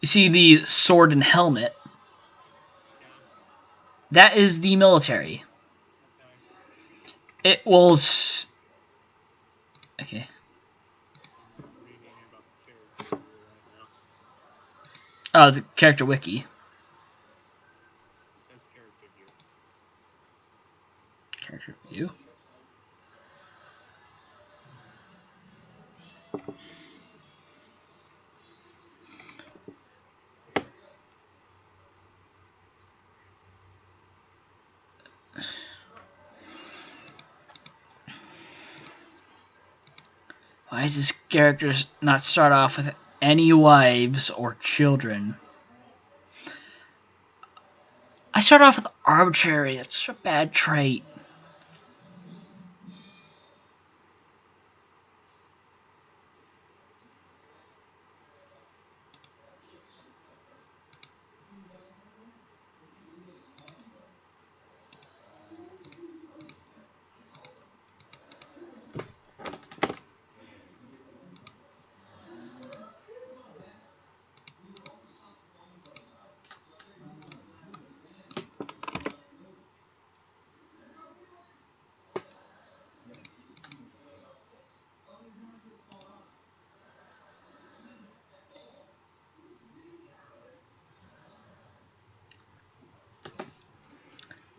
You see the sword and helmet. That is the military. It will... Okay. Oh, the character wiki. It says character view. Character view. Why does this character not start off with any wives or children? I start off with arbitrary. That's such a bad trait.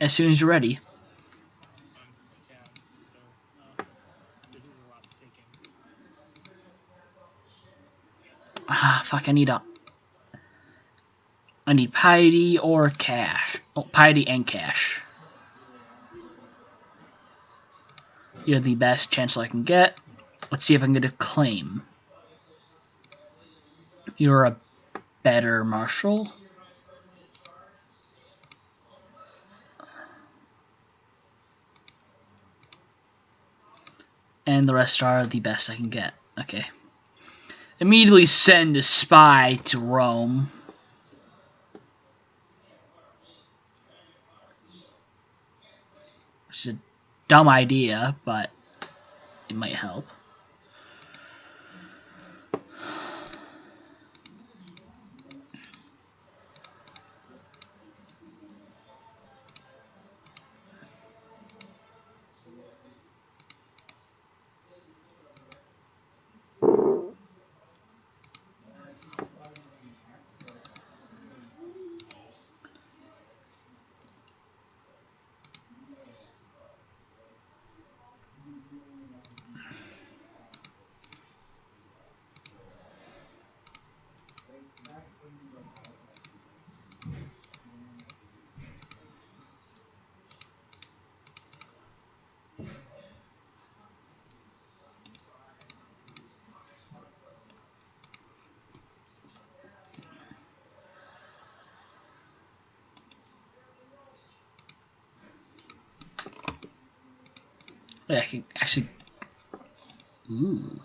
As soon as you're ready. Yeah, still. This is a lot taking. Ah, fuck, I need piety or cash. Oh, piety and cash. You're the best chancellor I can get. Let's see if I can get a claim. You're a better marshal. And the rest are the best I can get. Okay. Immediately send a spy to Rome. Which is a dumb idea, but it might help. Yeah, I can actually... Ooh.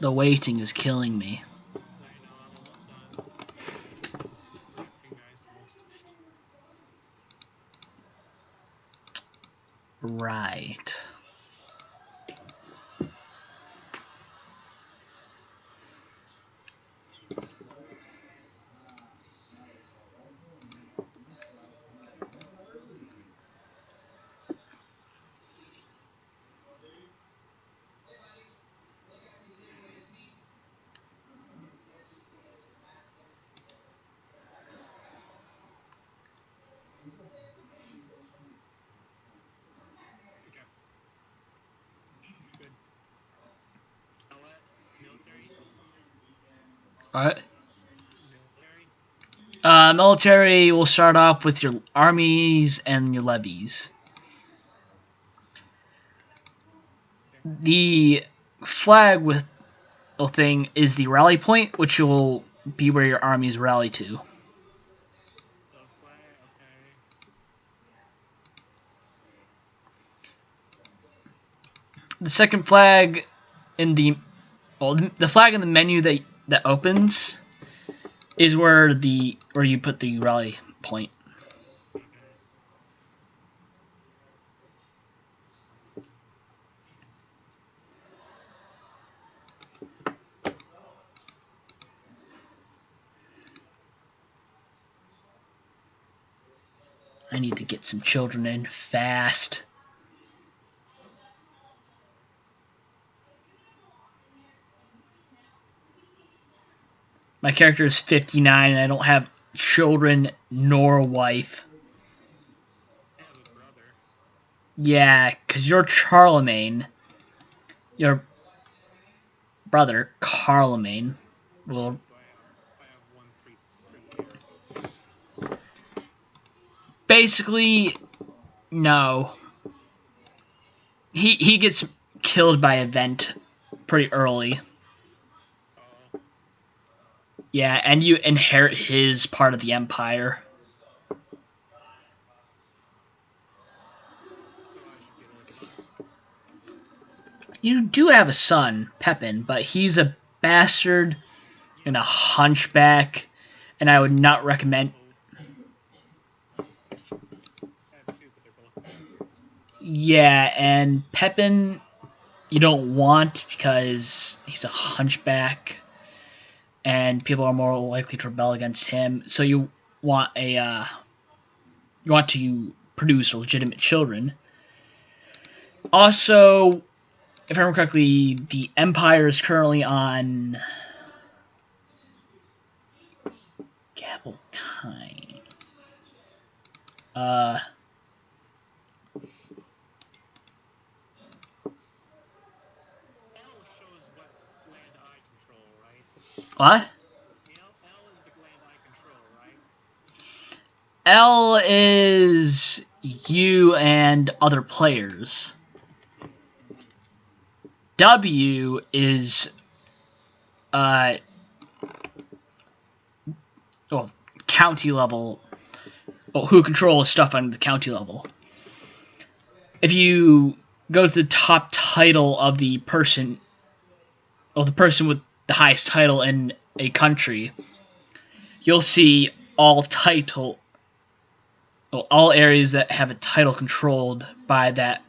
The waiting is killing me. I know, I'm almost done. Recognized most of it. Right. Alright. Military? Military will start off with your armies and your levies. Okay. The flag with thing is the rally point, which will be where your armies rally to. The flag, okay. The second flag in the the flag in the menu that opens is where you put the rally point. Mm-hmm. I need to get some children in fast. My character is 59 and I don't have children nor a wife. I have a brother. Yeah, because you're Charlemagne. Your brother, Carlemagne, will... So I have one free player, basically. Basically, no. He gets killed by event pretty early. Oh. Yeah, and you inherit his part of the empire. So I should get a son. You do have a son, Pepin, but he's a bastard and a hunchback, and I would not recommend... Both. I have two, but they're both bastards. Yeah, and Pepin you don't want because he's a hunchback, and people are more likely to rebel against him. So you want to produce legitimate children. Also, if I remember correctly, the Empire is currently on Gavelkind. L shows what land I control, right? What? L is the land I control, right? L is you and other players. W is well, county level. Well, who controls stuff on the county level. If you go to the top title of the person, or the person with the highest title in a country, you'll see all areas that have a title controlled by that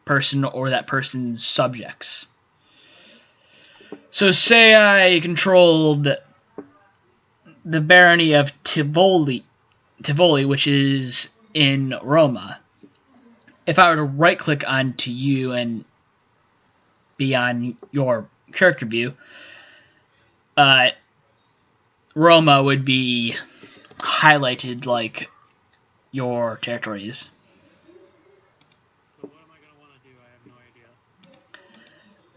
person or that person's subjects. So say I controlled the barony of Tivoli, which is in Roma. If I were to right-click onto you and be on your character view, Roma would be highlighted like your territories. So what am I going to want to do? I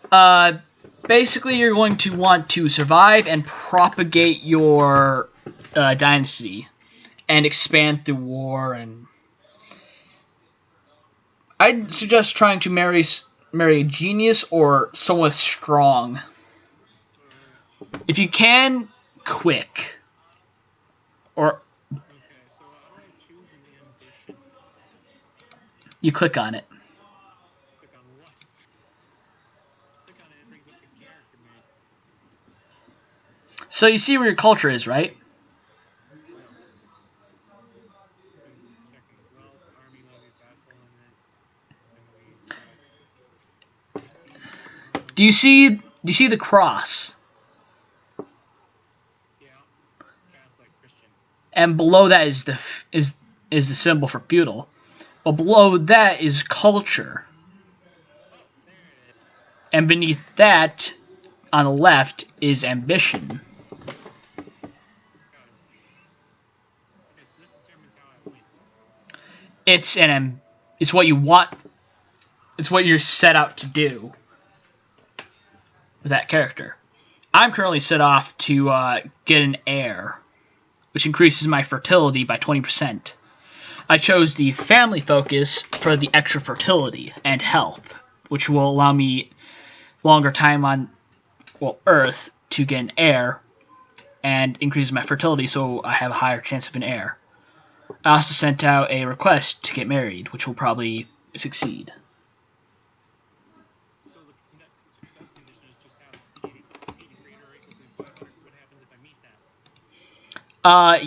have no idea. Basically, you're going to want to survive and propagate your dynasty and expand through war. And I'd suggest trying to marry a genius or someone strong. If you can, quick. Or Okay, so how do I choose an ambition? you click on it. Click on what? Click on it, it brings up the character menu. So you see where your culture is, right? No. I'm checking wealth, army levy, vassal limit, family size, prestige. Do you see the cross? Yeah. Catholic, Christian. And below that is the symbol for feudal. Well, below that is culture. Oh, there it is. And beneath that, on the left, is ambition. Got it. Okay, so this determines how I win. It's what you want. It's what you're set out to do with that character. I'm currently set off to get an heir, which increases my fertility by 20%. I chose the family focus for the extra fertility and health, which will allow me longer time on Earth to get an heir and increases my fertility, so I have a higher chance of an heir. I also sent out a request to get married, which will probably succeed. So the success condition is just have 80 greater or equal to 500. What happens if I meet that?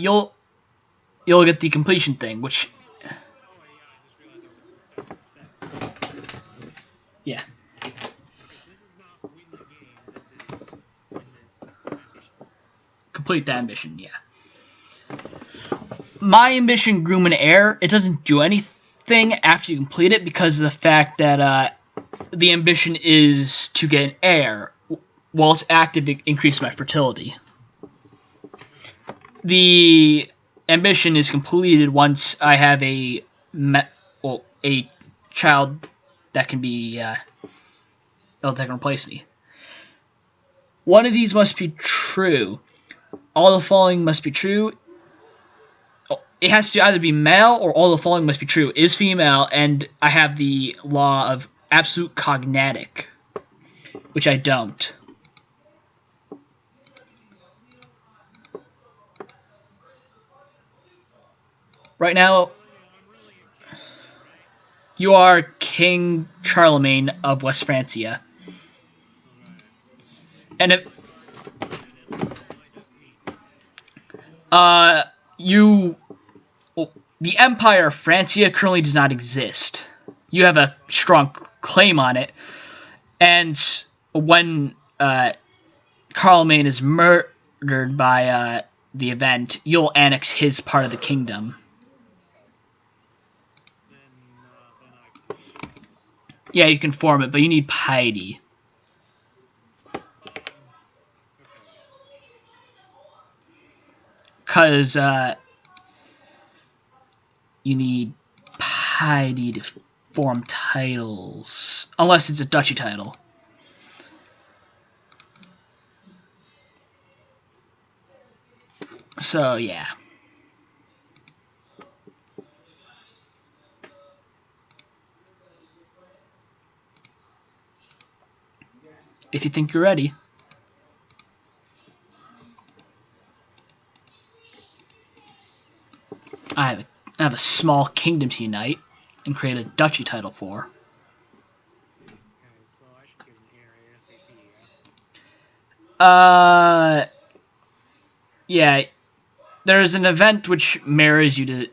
You'll get the completion thing, which. Oh yeah, I just realized that was success effect. Yeah. Okay, so this is not win the game. This is win this ambition. Complete the ambition, yeah. My ambition, Groom and Heir, it doesn't do anything after you complete it because of the fact that the ambition is to get an heir. While it's active, it increases my fertility. The ambition is completed once I have a child that can be that can replace me. One of these must be true. All the following must be true. It has to either be male or all the following must be true. It is female, and I have the law of absolute cognatic, which I don't. Right now, I'm really a king then, right? you are King Charlemagne of West Francia. Okay. And if you. the Empire of Francia currently does not exist. You have a strong claim on it, and when Charlemagne is murdered by the event, you'll annex his part of the kingdom. Then I can. Yeah, you can form it, but you need piety. Okay. Because you need piety to form titles. Unless it's a duchy title. So, yeah. If you think you're ready. I have a small kingdom to unite and create a duchy title for. Okay, so I should get an heir ASAP, yeah? Yeah. There's an event which marries you to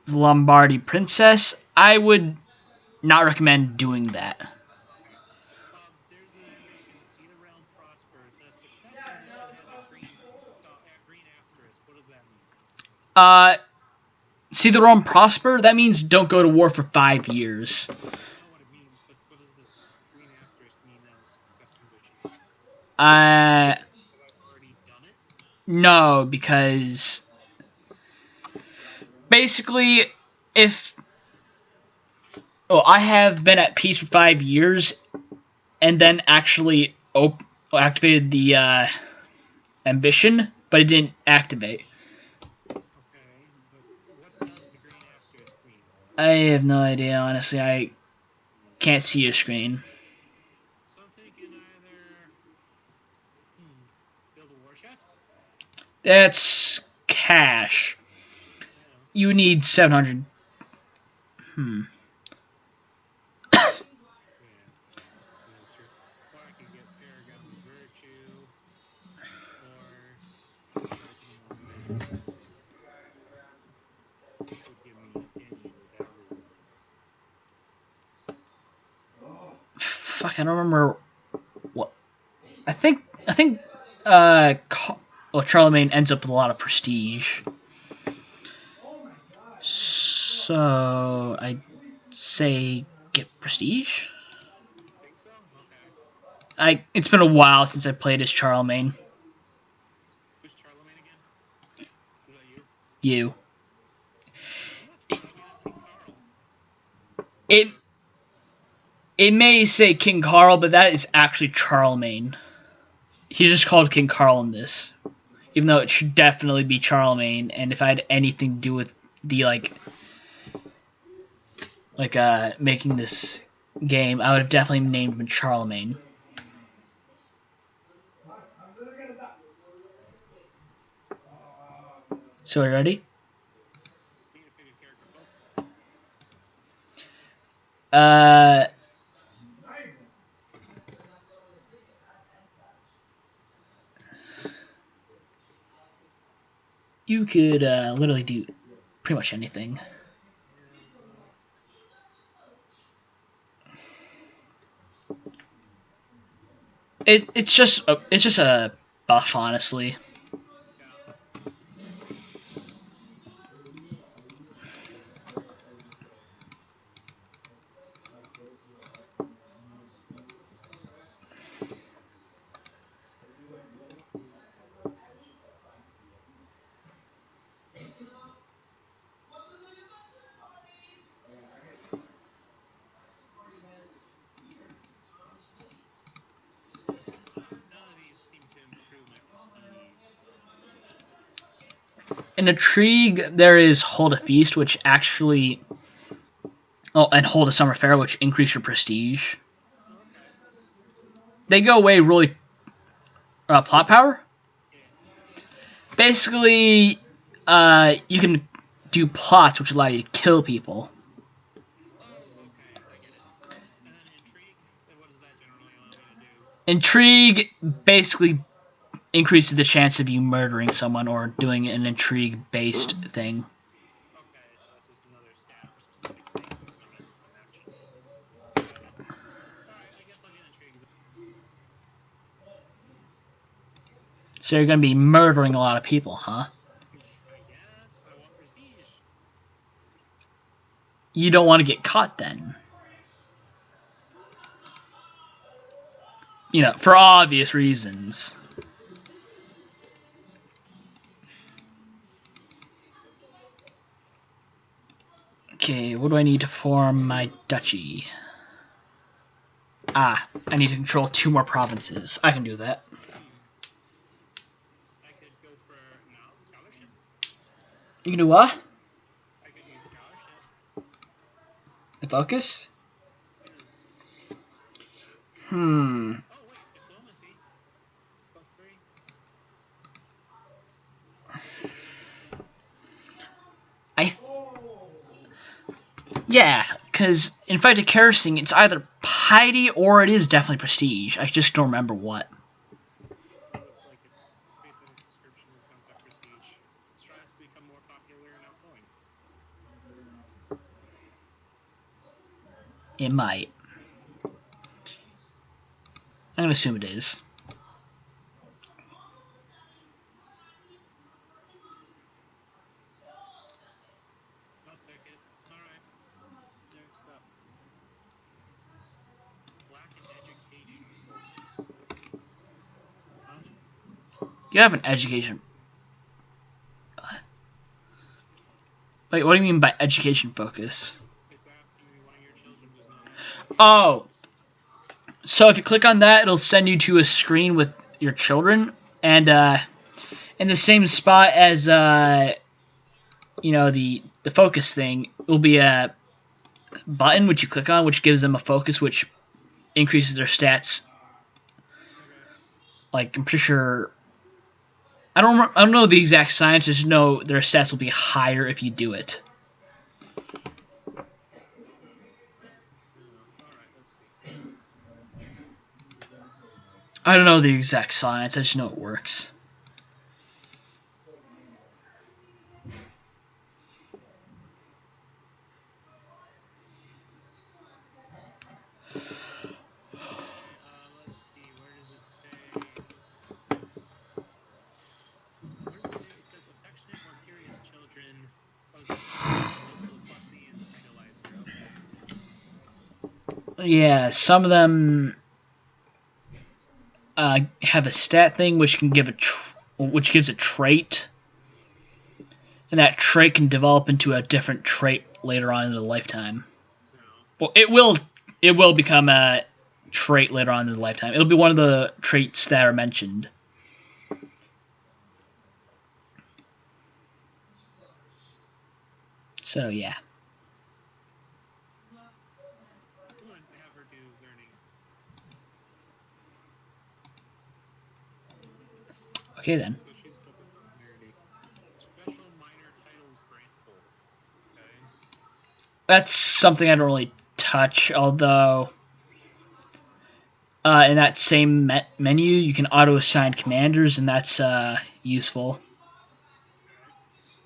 the Lombardy princess. I would not recommend doing that. Okay. There's an ambition, see the realm prosper. The success condition has a green asterisk. What does that mean? See the realm prosper? That means don't go to war for 5 years. I know what it means, but what does this green asterisk mean then, success condition? Have I already done it? No, because basically, I have been at peace for 5 years, and then actually activated the ambition, but it didn't activate. Okay, but what does the green asterisk mean? I have no idea, honestly. I can't see your screen. So I'm thinking either build a war chest? That's cash. You need 700. Yeah, that's true. Or I could get Paragon of Virtue, or Titanium Iron, which would give me opinion with everyone. Fuck, I don't remember what. I think Charlemagne ends up with a lot of prestige. So I'd say get prestige. Think so? Okay. It's been a while since I played as Charlemagne. Who's Charlemagne again? Is that you? You. I'm not Charlemagne, I'm King Carl. It may say King Carl, but that is actually Charlemagne. He's just called King Carl in this, even though it should definitely be Charlemagne. And if I had anything to do with the making this game, I would have definitely named him Charlemagne. So are you ready? You could literally do pretty much anything. It's just a buff, honestly. In Intrigue, there is Hold a Feast, which actually... Oh, and Hold a Summer Fair, which increase your prestige. They go away really... plot power? Basically, you can do plots which allow you to kill people. Intrigue basically increases the chance of you murdering someone or doing an intrigue-based thing. Okay, so that's just another stat for specific things, not some actions. Alright, I guess I'll get intrigued. So you're going to be murdering a lot of people, huh? I guess. I want prestige. You don't want to get caught then. You know, for obvious reasons. Okay, what do I need to form my duchy? Ah, I need to control 2 more provinces. I can do that. I could go for scholarship. You can do what? I could use scholarship. The focus? Oh, wait, diplomacy. +3. Yeah, because in Fight to Kerosene, it's either piety or it is definitely prestige. I just don't remember what. Looks like it's based on its description. It sounds like prestige. Strives to become more popular and outgoing. It might. I'm going to assume it is. I'll pick it. Alright. Next up. Lack an education focus. Huh? You have an education. Wait, what do you mean by education focus? It's asking me why your children does not have. Oh. So if you click on that, it'll send you to a screen with your children, and in the same spot as you know, the focus thing, will be a button which you click on, which gives them a focus, which increases their stats. Like, I'm pretty sure. I don't know the exact science. Just know their stats will be higher if you do it. I don't know the exact science. I just know it works. Let's see. Where does it say? Where does it say? It says affectionate or curious children. Fussy and idolizer. Okay. Yeah, some of them have a stat thing which can give which gives a trait, and that trait can develop into a different trait later on in the lifetime. No. Well, it will become trait later on in the lifetime. It'll be one of the traits that are mentioned. So yeah. Okay then. So she's focused on nerdy. Special minor titles grantable. Okay. That's something I don't really touch, although in that same menu you can auto-assign commanders, and that's useful.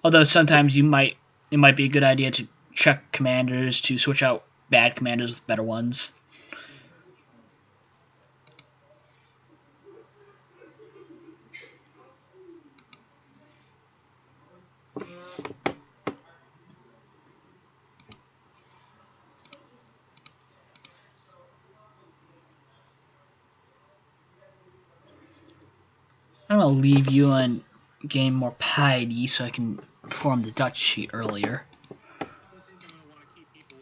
Although sometimes it might be a good idea to check commanders to switch out bad commanders with better ones. I'm gonna leave you on game more piety so I can form the Dutch sheet earlier. I'm gonna want to keep people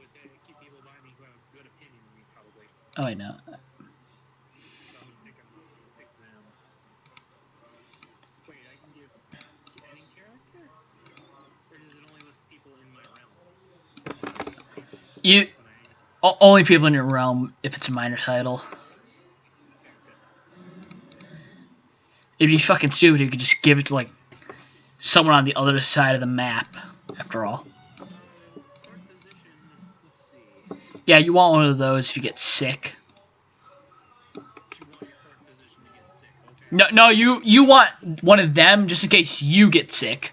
by me who have a good opinion of me, probably. Oh, I know. So I'm gonna pick them. Wait, I can give any character, or does it only list people in my realm? Only people in your realm if it's a minor title. Okay, good. If you fucking stupid, you could just give it to like someone on the other side of the map. After all. So, court physician. Let's see. Yeah, you want one of those if you get sick. You want your court physician to get sick, okay? No, you want one of them just in case you get sick.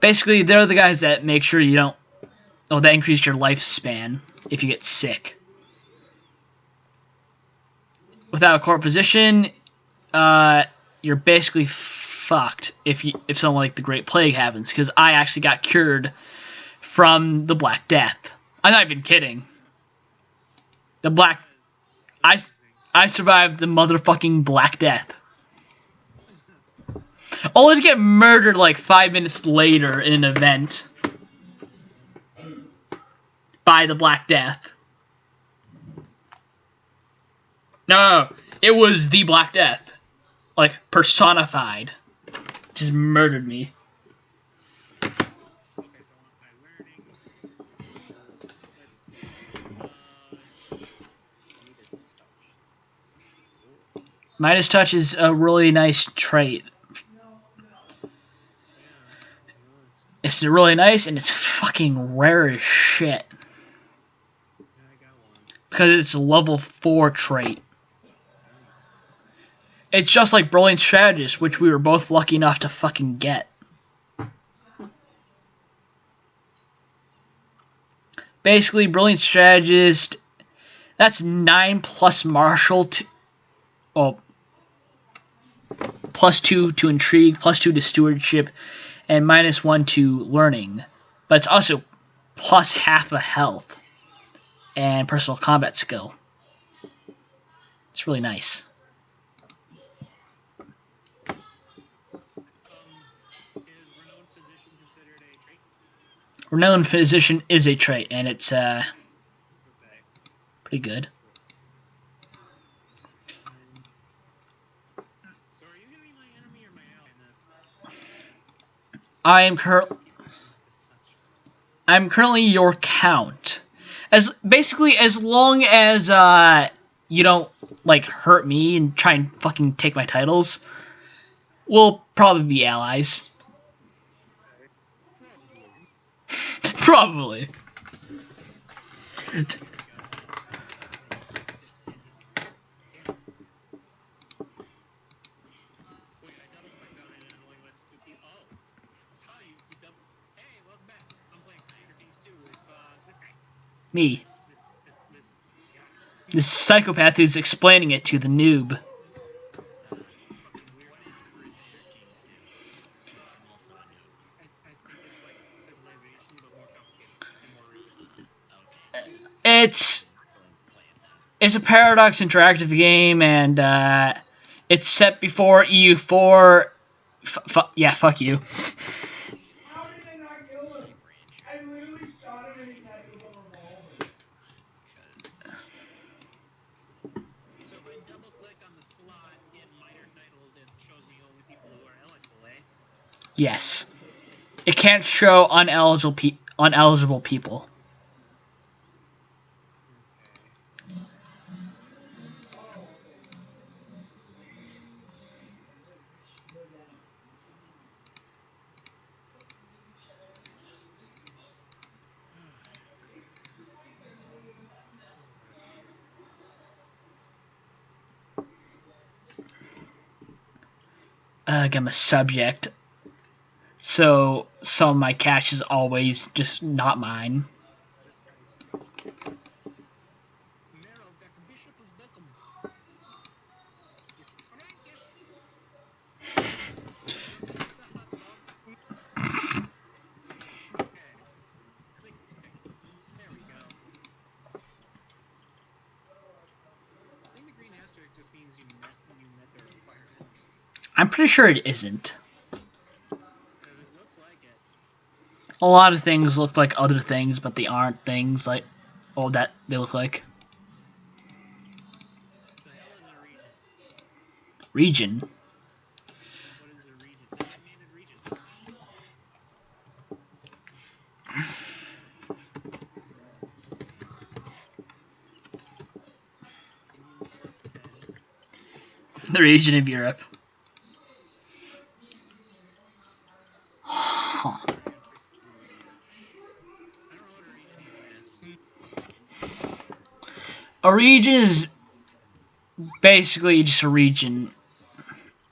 Basically, they're the guys that make sure you don't. Oh, that increase your lifespan if you get sick. Without a court physician, you're basically fucked if something like the Great Plague happens. Because I actually got cured from the Black Death. I'm not even kidding. The Black. I survived the motherfucking Black Death. Only to get murdered like 5 minutes later in an event by the Black Death. No, it was the Black Death. Like, personified. Just murdered me. Okay, so my learning. Let's see. Midas Touch is a really nice trait. It's really nice, and it's fucking rare as shit. Because it's a level 4 trait. It's just like Brilliant Strategist, which we were both lucky enough to fucking get. Basically, Brilliant Strategist, that's 9 plus Martial, well, plus 2 to Intrigue, plus 2 to Stewardship, and -1 to Learning. But it's also plus half a health and personal combat skill. It's really nice. Is Renowned Physician considered a trait? Renowned Physician is a trait, and it's pretty good. So are you gonna be my enemy or my ally? I'm currently your count. As long as you don't like hurt me and try and fucking take my titles, we'll probably be allies. Probably. Me. This psychopath who's explaining it to the noob. It's a Paradox interactive game, and it's set before EU4. Yeah, fuck you. Yes. It can't show uneligible people. I'm a subject. So some of my cache is always just not mine. This guy's narrow that the bishop is Beckham. Is Frankish. Pizza hot dogs. Okay. Click his face. There we go. I think the green asterisk just means you met the requirement. I'm pretty sure it isn't. It looks like it. A lot of things look like other things, but they aren't things like that they look like. The hell is a region? Region. What is a region? Designated region. Continue +10. The region of Europe. Huh. I don't know what a region even is. A region is basically just a region,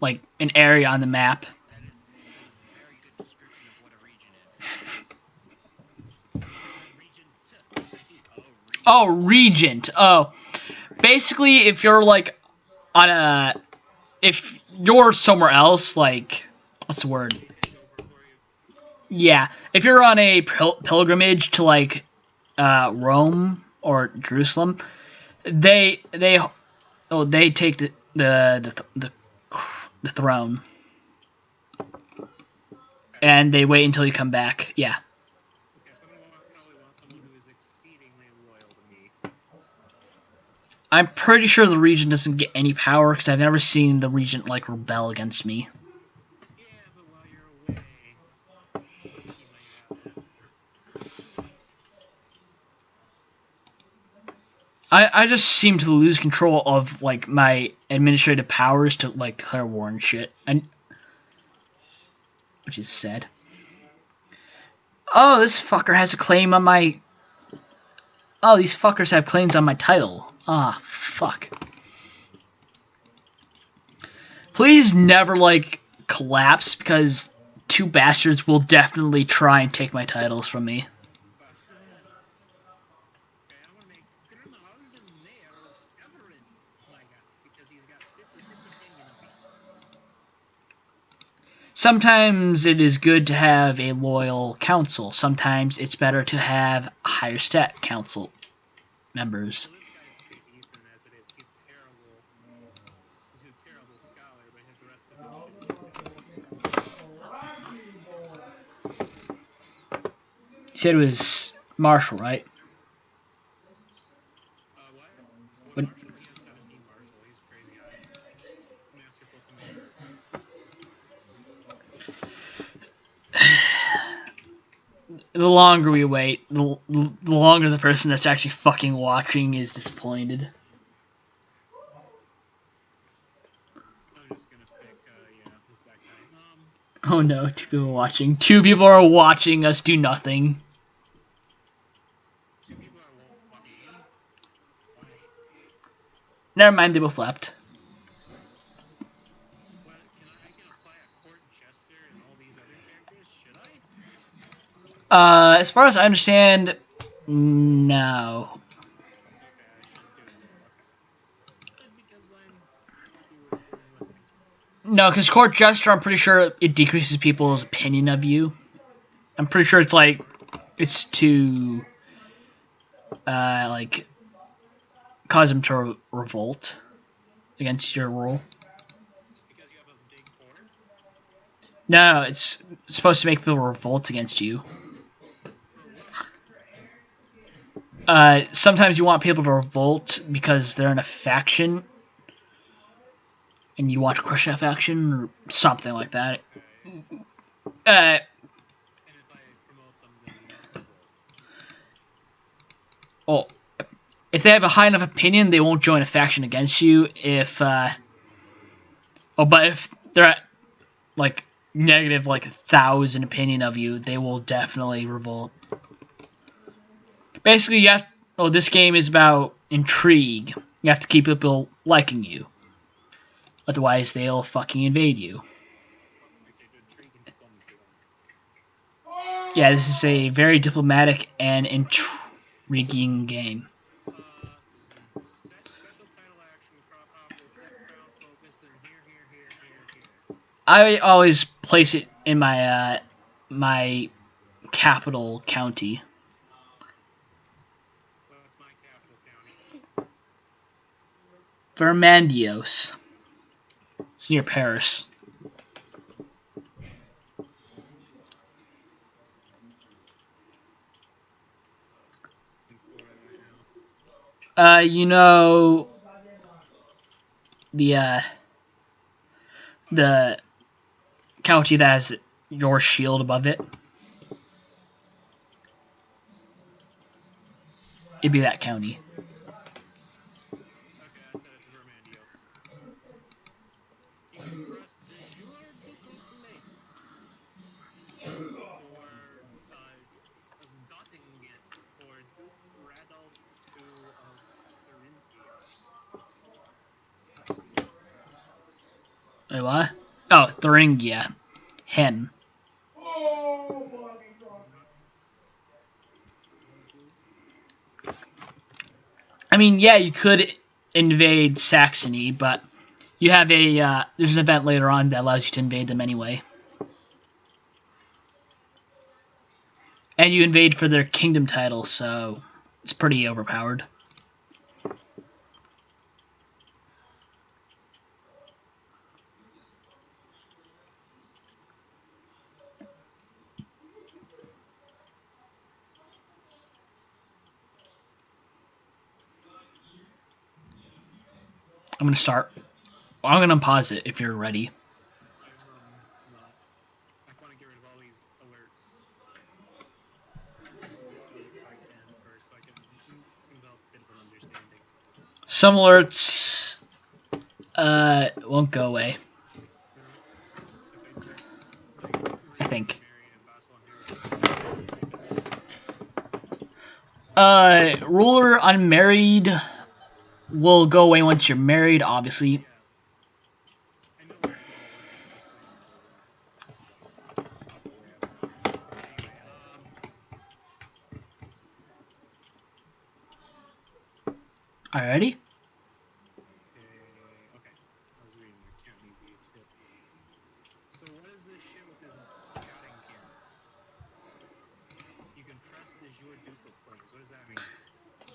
like an area on the map. That is a very good description of what a region is. Oh, regent. Oh, basically, if you're like on if you're somewhere else, like, what's the word? Yeah, if you're on a pilgrimage to like Rome or Jerusalem, they take the throne, and they wait until you come back. Yeah. Okay, so I'm gonna probably want someone who is exceedingly loyal to me. I'm pretty sure the regent doesn't get any power because I've never seen the regent like rebel against me. Yeah, but while you're away, you might have that. I just seem to lose control of like my administrative powers to like declare war and shit, which is sad. Oh, this fucker has a claim on my. Oh, these fuckers have claims on my title. Ah, fuck. Please never like collapse because two bastards will definitely try and take my titles from me. Sometimes it is good to have a loyal council. Sometimes it's better to have higher stat council members. Well, this guy's pretty decent as it is. He's terrible. He's a terrible scholar, but the rest of his shit. You said it was Marshall, right? What? Marshall? He has 17 Marshall. He's crazy high. Masterful commander. The longer we wait, the longer the person that's actually fucking watching is disappointed. I'm just gonna pick, yeah, just that guy. Oh no, 2 people watching. 2 people are watching us do nothing. 2 people are watching me? Why? Never mind, they both left. What, I can apply a court jester and all these other characters? Should I? As far as I understand, no. Okay, I shouldn't do it. Okay. Because I'm happy with doing less things. No, because court gesture, I'm pretty sure it decreases people's opinion of you. I'm pretty sure it's like, it's to, like, cause them to revolt against your rule. Because you have a big court? No, it's supposed to make people revolt against you. Sometimes you want people to revolt because they're in a faction, and you want to crush that faction, or something like that. Uh, And if I promote them, then not revolt. well, if they have a high enough opinion, they won't join a faction against you. If but if they're at like negative like 1,000 opinion of you, they will definitely revolt. Basically, you have. Oh, this game is about intrigue. You have to keep people liking you. Otherwise, they'll fucking invade you. Okay, to intrigue and diplomacy then. Yeah, this is a very diplomatic and intriguing game. Special title action with set crown focus and here. I always place it in my my capital county. What's my capital county? Vermandios. It's near Paris. In Florida right now. You know the county that has your shield above it. It'd be that county. Okay, I set it to Vermandios. You can press de jure ducal plates for Göttingen for Duke Radolf II of Thuringia. Wait, what? Oh, Thuringia. Him. I mean, yeah, you could invade Saxony, but you have a there's an event later on that allows you to invade them anyway. And you invade for their kingdom title, so it's pretty overpowered. I'm gonna start. I'm gonna pause it if you're ready. I'm not. I want to get rid of all these alerts as close as I can first, so I can develop a bit of an understanding. Some alerts won't go away. I think. Ruler unmarried will go away once you're married, obviously. Yeah. I know it will go away. I'm just saying for the way I want it. Anyway, Alrighty. Okay. I was reading the county view too. So what is this shit with this Göttingen? You can press de jure ducal claims. What does that mean?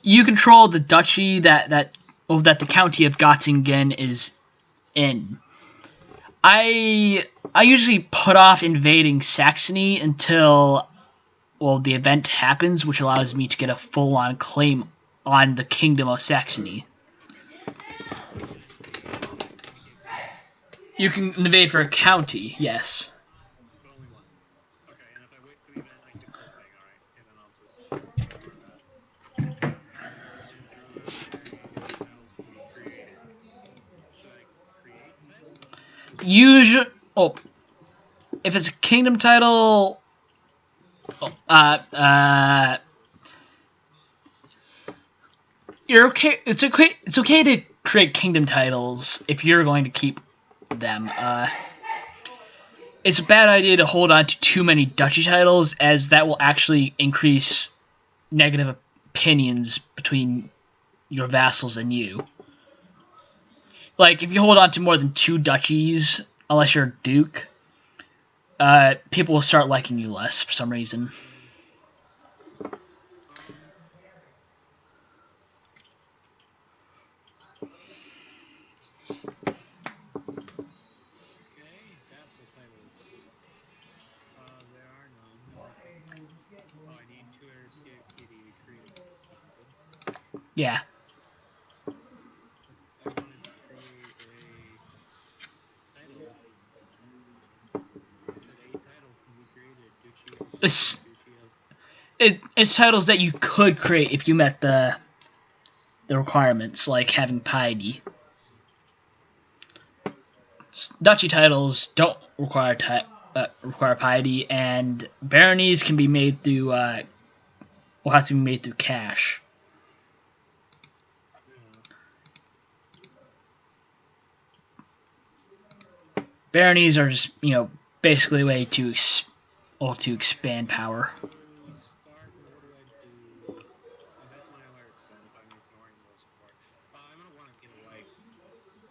You control the duchy that the county of Göttingen is in. I usually put off invading Saxony until the event happens, which allows me to get a full-on claim on the kingdom of Saxony. Okay, so basically it's like you can invade Saxony to get gold. You can invade for a county, yes. But only one. Okay, and if I wait for the event, I can do full thing. Alright, okay, then I'll just ignore that. Lands ruler married. New titles can be created. Should I create titles? Usually, if it's a kingdom title, you're okay. It's okay. It's okay to create kingdom titles if you're going to keep them. It's a bad idea to hold on to too many duchy titles, as that will actually increase negative opinions between your vassals and you. Like, if you hold on to more than 2 duchies, unless you're a duke, people will start liking you less for some reason. Okay, vassal titles. There are none. Okay. Oh, I need 200 PD to create a kingdom. Yeah. I wanted to create a title. It said 8 titles can be It's titles that you could create if you met the requirements, like having piety. Duchy titles don't require piety, and baronies can be made through will have to be made through cash. Baronies are just, basically a way to expand power.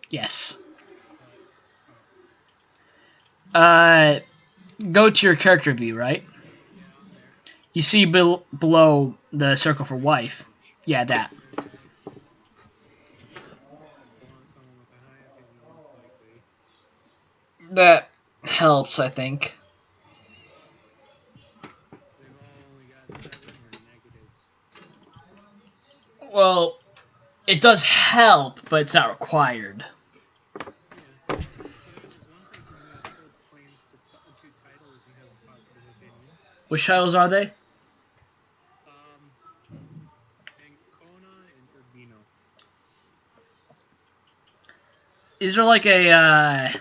Yes. Go to your character view, right? Yeah, I'm there. You see below the circle for wife. Yeah, that. Want someone with a high opinions, likely. That helps, I think. They've all only got 7 or negatives. Well, it does help, but it's not required. Yeah. So there's this one person who has holds claims to 2 titles and has a positive opinion. Which titles are they? Ancona and Urbino. Is there like a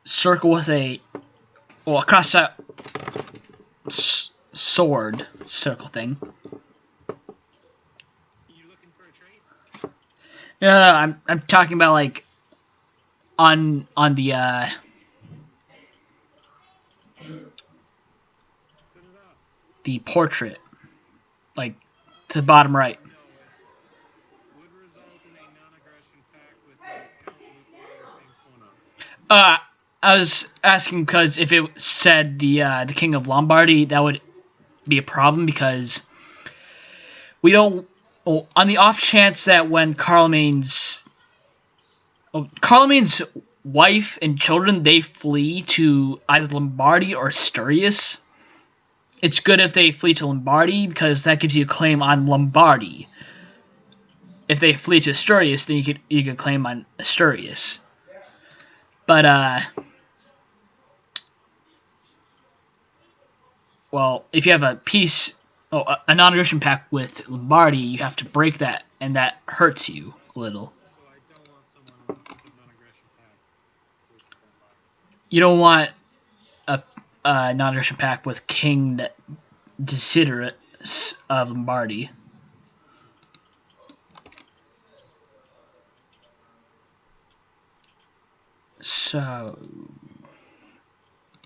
circle with a across that sword circle thing? You looking for a trait? No, I'm talking about like on the Spit it out. the portrait, like to the bottom right. No, it's would result in a non-aggression pact with the Count Nuclear of Ancona. I was asking because if it said the King of Lombardy, that would be a problem because we don't. Well, on the off chance that when Carlomane's wife and children, they flee to either Lombardy or Asturias, it's good if they flee to Lombardy because that gives you a claim on Lombardy. If they flee to Asturias, then you could claim on Asturias. But well, if you have a non-aggression pact with Lombardy, you have to break that, and that hurts you a little. So I don't want someone with a non-aggression pact with Lombardy. You don't want a non-aggression pact with King Desiderius of Lombardy. So,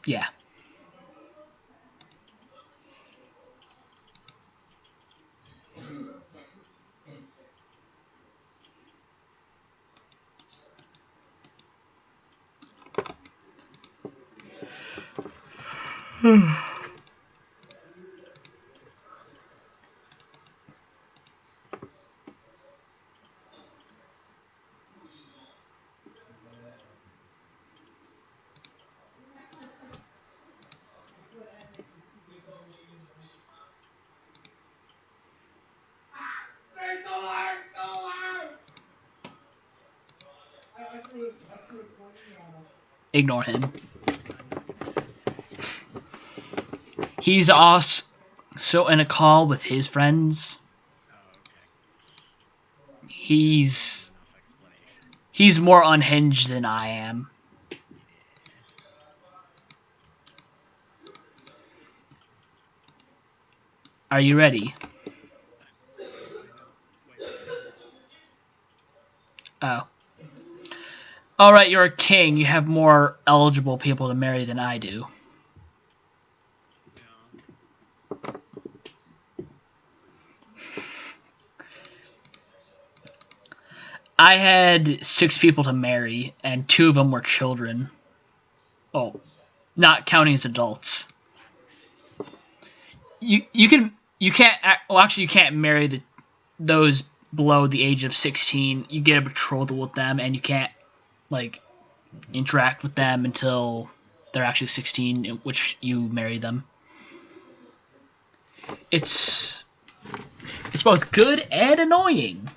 yeah. Ignore him. He's also in a call with his friends. Oh, okay. He's more unhinged than I am. Are you ready? Oh. Alright, you're a king. You have more eligible people to marry than I do. Yeah. I had 6 people to marry, and 2 of them were children. Oh, not counting as adults. You can't marry those below the age of 16. You get a betrothal with them, and you can't like interact with them until they're actually 16, in which you marry them. It's both good and annoying.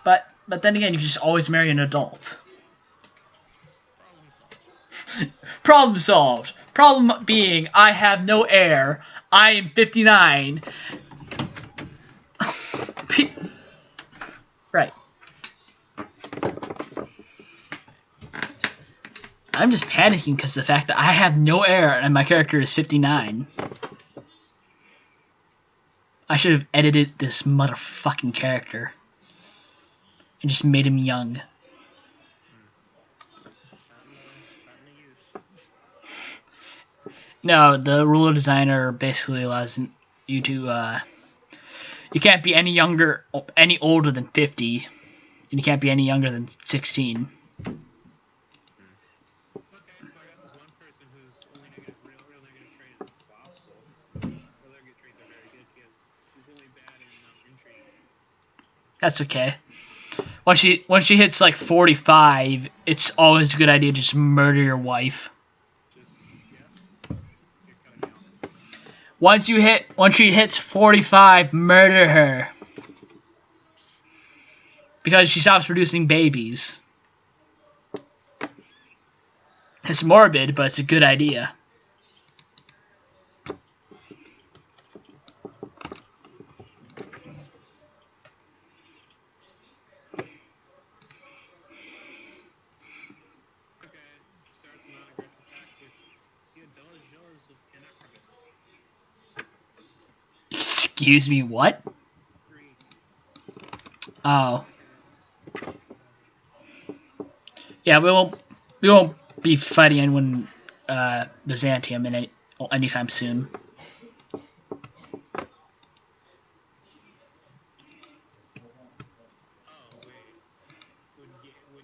But then again, you just always marry an adult. Problem solved. Problem being, I have no heir. I am 59. Right. I'm just panicking because of the fact that I have no heir and my character is 59. I should have edited this motherfucking character and just made him young. No, the ruler designer basically allows you to, you can't be any older than 50, and you can't be any younger than 16. Okay, so I got this one person whose only real negative trait is slothful. Her other good traits are very good. She's only bad in intrigue. That's okay. Once she hits like 45, it's always a good idea to just murder your wife. You're cutting me off. Once she hits 45, murder her. Because she stops producing babies. It's morbid, but it's a good idea. Starts a non-aggressive pact with Theodosius of Canacribus. Excuse me, what? Greek. Oh. Yeah, we won't be fighting anyone Byzantium anytime soon. Oh wait. Would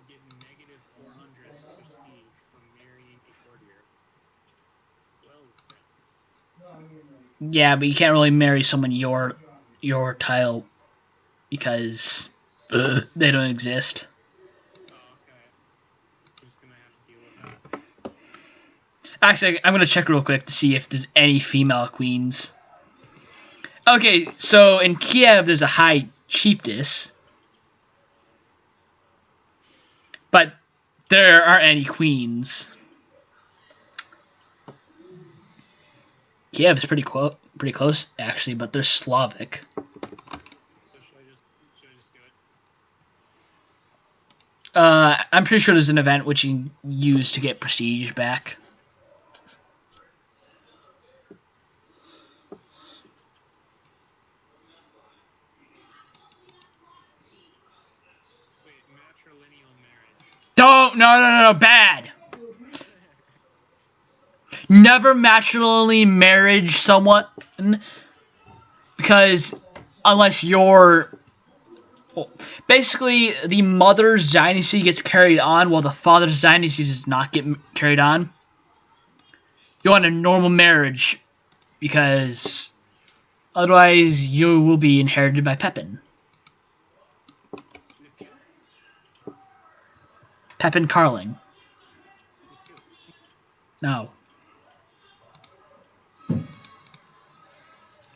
get negative 400 prestige from marrying a courtier. Well then. Yeah, but you can't really marry someone your tile because they don't exist. Oh, okay. I'm just gonna have to deal with that. Actually, I'm gonna check real quick to see if there's any female queens. Okay, so in Kiev there's a high chiefess, but there aren't any queens. Kiev's pretty close actually, but they're Slavic. So should I just do it? I'm pretty sure there's an event which you can use to get prestige back. Wait, matrilineal marriage. Don't, no, bad. Never matrilineally marriage someone, because unless you're... Well, basically, the mother's dynasty gets carried on while the father's dynasty does not get carried on. You want a normal marriage, because otherwise you will be inherited by Pepin. Pepin Carling. No.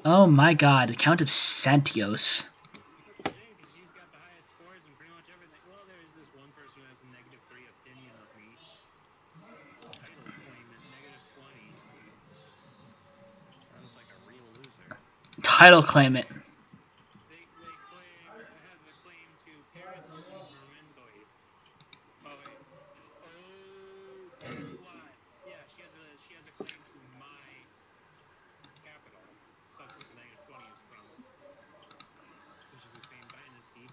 Oh my god, the Count of Santios. She's got the highest scores in pretty much everything. Well, there is this one person who has a negative 3 opinion of me. Title claimant, negative 20. Sounds like a real loser. Title claimant. They have the claim to Paris and Vermintoi. Oh wait. Oh, that's why. Yeah, she has a claim to my capital. So that's where the negative 20 is from. Which is the same dynasty.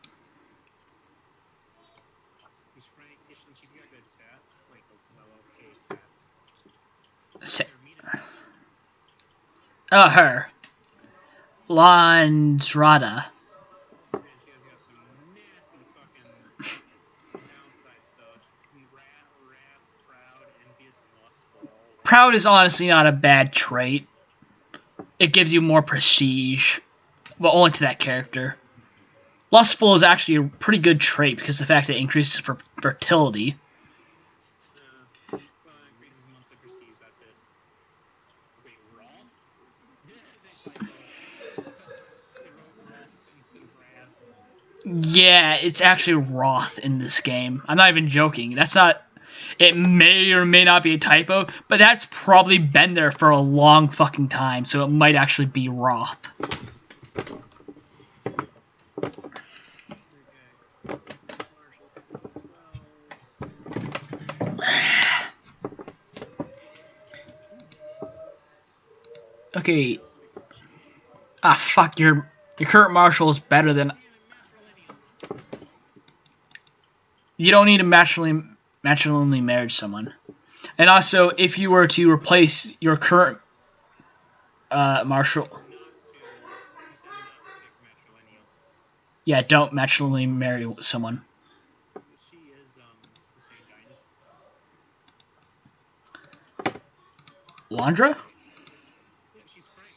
Who's Frank? She's got good stats. Like, well, okay stats. Oh, her. Landrada. And she has got some nasty fucking downsides, though. Wrath, proud, envious, and lustful. Proud is honestly not a bad trait. It gives you more prestige. But only to that character. Lustful is actually a pretty good trait because of the fact that it increases fertility. Well, it increases monthly prestige, that's it. Wait, Roth? They wrote Roth instead of Wrath. Yeah, it's actually Roth in this game. I'm not even joking. That's not... It may or may not be a typo, but that's probably been there for a long fucking time, so it might actually be Roth. Okay. Ah, fuck, your current marshal is better than... You don't need to matrimonially marry someone. And also, if you were to replace your current marshal... Yeah, don't matrimonially marry someone. She is the same dynasty. Landra? Yeah, she's Frank.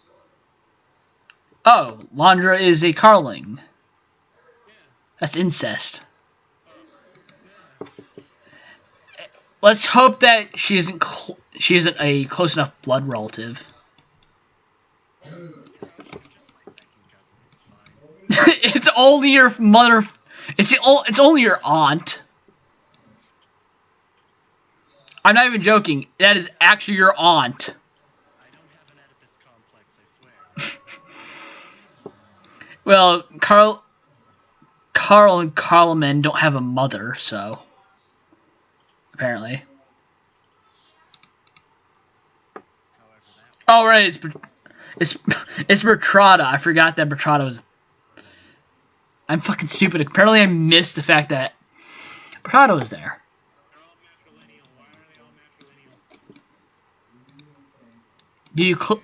Oh, Landra is a Carling. Yeah. That's incest. Yeah. Let's hope that she isn't a close enough blood relative. It's only your mother. It's only your aunt. I'm not even joking. That is actually your aunt. I don't have an Oedipus complex, I swear. Well, Carl and Carlman don't have a mother, so apparently. Oh right, it's Bertrada. I forgot that Bertrada was. I'm fucking stupid. Apparently, I missed the fact that Bertrada was there. They're all matrilineal. Why are they all matrilineal?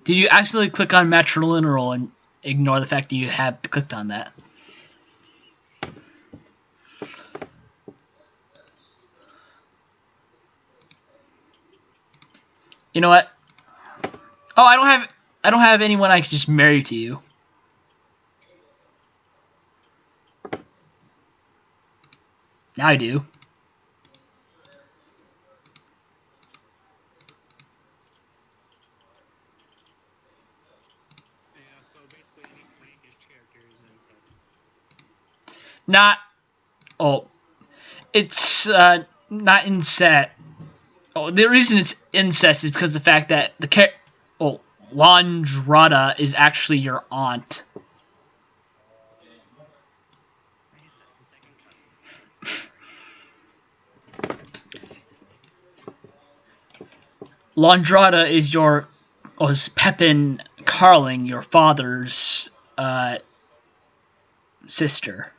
Did you actually click on matrilineal and ignore the fact that you have clicked on that? You know what? Oh, I don't have anyone I could just marry to you. Now I do. Yeah, so basically any Frankish character is incest. Not. Oh, it's not incest. Oh, the reason it's incest is because of the fact that Landrada is actually your aunt. Landrada is is Pepin Carling, your father's sister.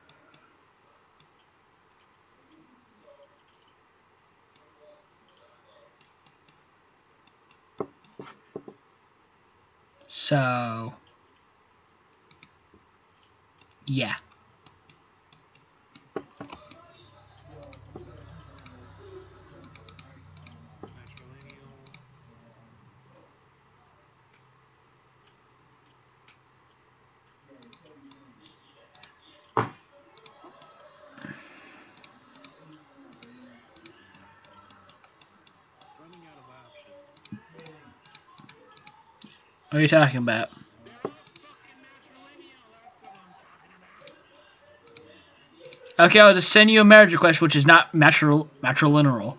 So, yeah. Matrilineal. Running out of options. What are you talking about? They're all fucking matrilineal. That's what I'm talking about. Okay, I'll just send you a marriage request, which is not matrilineal.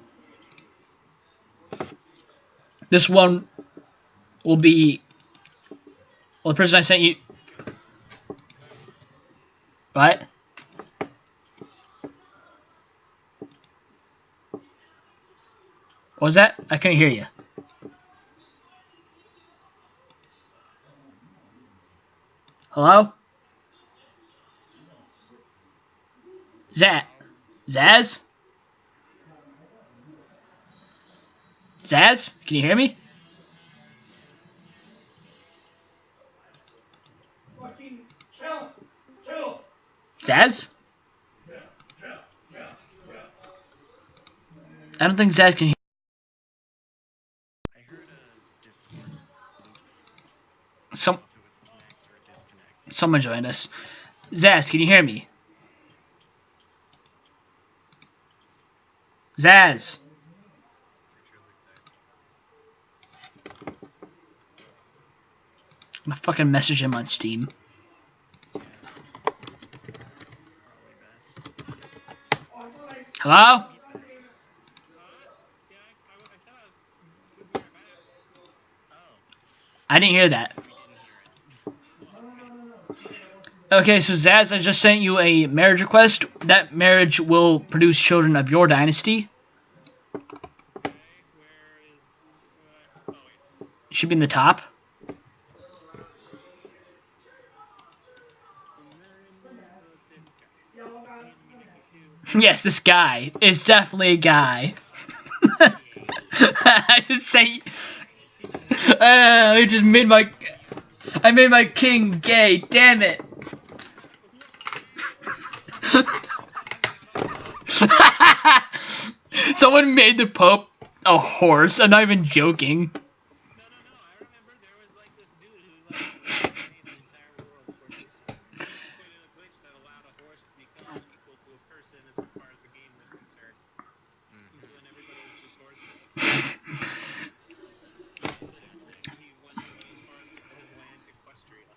This one will be. Well, the person I sent you. What? What was that? I couldn't hear you. Hello? Zaz? Zaz? Can you hear me? Zaz? I don't think Zaz can hear. I heard a Discord. Some If it was connect or disconnect. someone joined us. Zaz, can you hear me? Zaz. I'm gonna fucking message him on Steam. Probably best. Hello? I didn't hear that. We didn't hear it. Okay, so Zaz, I just sent you a marriage request. That marriage will produce children of your dynasty. Okay, where is... oh, wait. Should be in the top. To marry me to this guy. Okay, let me make you two. Yes, this guy. It's definitely a guy. I just say... I just made my... I made my king gay, damn it. Someone made the Pope a horse. I'm not even joking. No. I remember there was like this dude who like made the entire world horses. He exploited a glitch that allowed a horse to become equal to a person as far as the game was concerned. And so then everybody was just horses. He went as far as to call his land Equestria.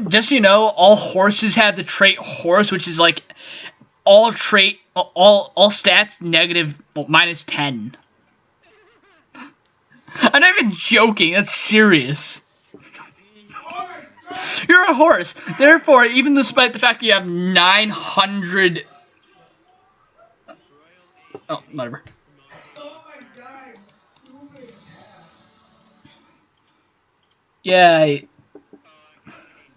Just so you know, all horses have the trait horse, which is like all stats negative, well, -10. I'm not even joking. That's serious. You're a horse. Therefore, even despite the fact that you have 900. Oh, whatever. Yeah. I gained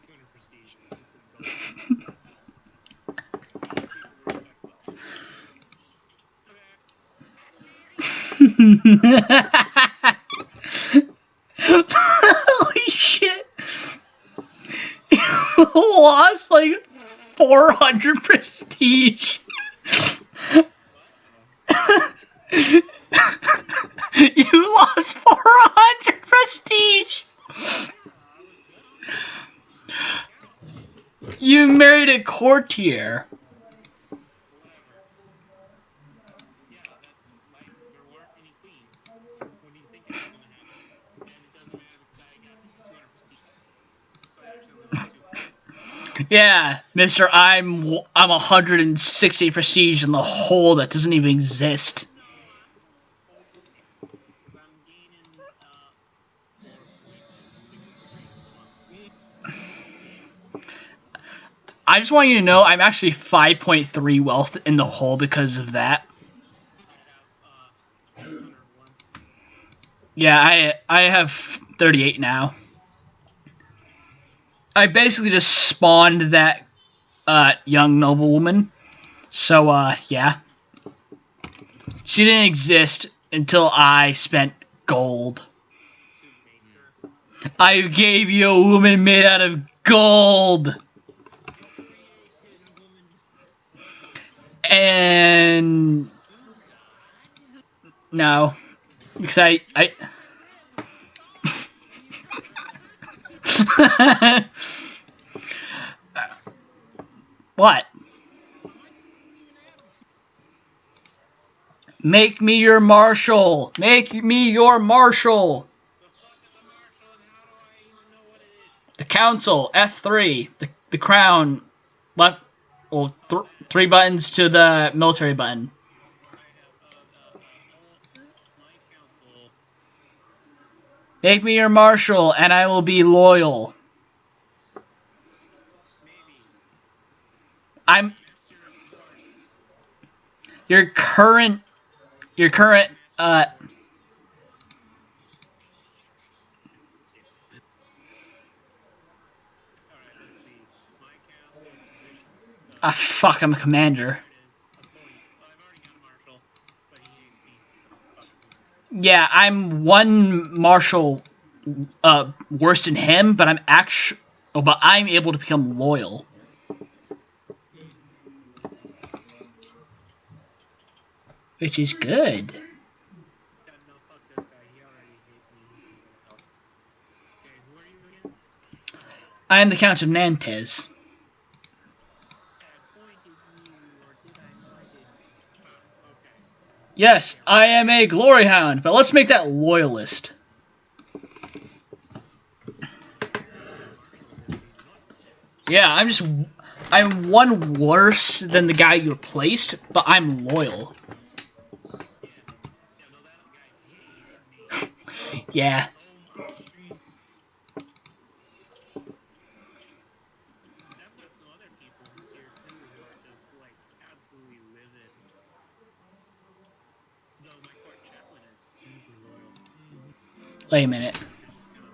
200 prestige. This is Holy shit. You lost like 400 prestige. You lost 400 prestige. You married a courtier. yeah, that's like there weren't any queens. What do you think is gonna happen? And it doesn't matter because I got 200 prestige. So I actually only lost 200. Yeah, mister, I'm 160 prestige in the hole that doesn't even exist. Because I'm gaining 4.63. I just want you to know I'm actually 5.3 wealth in the hole because of that. I have 101. Yeah, I have 38 now. I basically just spawned that young noblewoman. So yeah. She didn't exist until I spent gold. I gave you a woman made out of gold. And no, because I what? Make me your marshal. Make me your marshal. The fuck is a marshal and how do I even know what it is? The council, F3. The crown, left. Well, 3 buttons to the military button. I have my council. Make me your marshal, and I will be loyal. Maybe. I'm Master of course. your current Alright, let's see. My council positions. fuck, I'm a commander. There it is. Appoint. Well, I've already got a marshal, but he hates me, so fuck him. Yeah, I'm 1 marshal worse than him, but I'm able to become loyal. Which is good. Yeah, no, fuck this guy. He already hates me. He's not gonna help. Okay, who are you again? I am the Count of Nantes. I appointed you, or did I? No, I didn't. Okay. Yes, I am a glory hound, but let's make that loyalist. Yeah, I'm 1 worse than the guy you replaced, but I'm loyal. Yeah, no, that guy hated me. Yeah. So Wait a minute. It's just kind of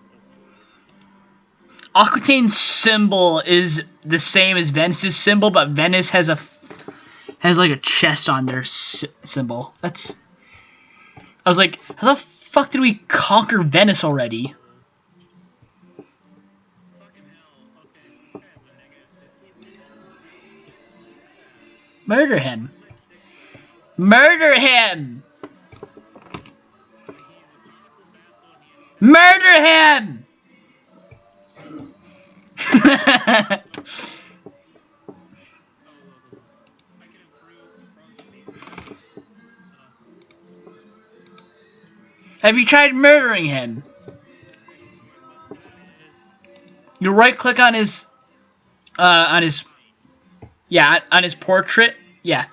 OP. Aquataine's symbol is the same as Venice's symbol, but Venice has like a chest on their symbol. That's. I was like, how the fuck did we conquer Venice already? Fucking hell. Okay, so this guy's a -50 then. Murder him. We might fix that. Murder him. He's a powerful vassal and he expects Murder him. I can improve from state. Have you tried murdering him? I don't know what button that is. You right click on his yeah, on his portrait. Yeah.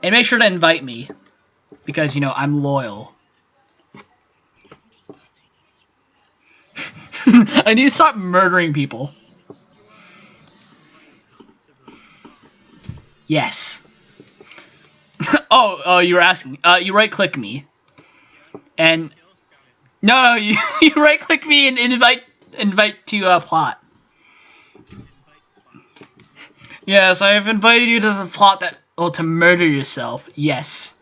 And make sure to invite me. Because, you know, I'm loyal. I need to stop murdering people. Yes. Oh, you were asking. You right click me. And no, you right click me and invite to plot. Yes, I have invited you to the plot that to murder yourself. Yes.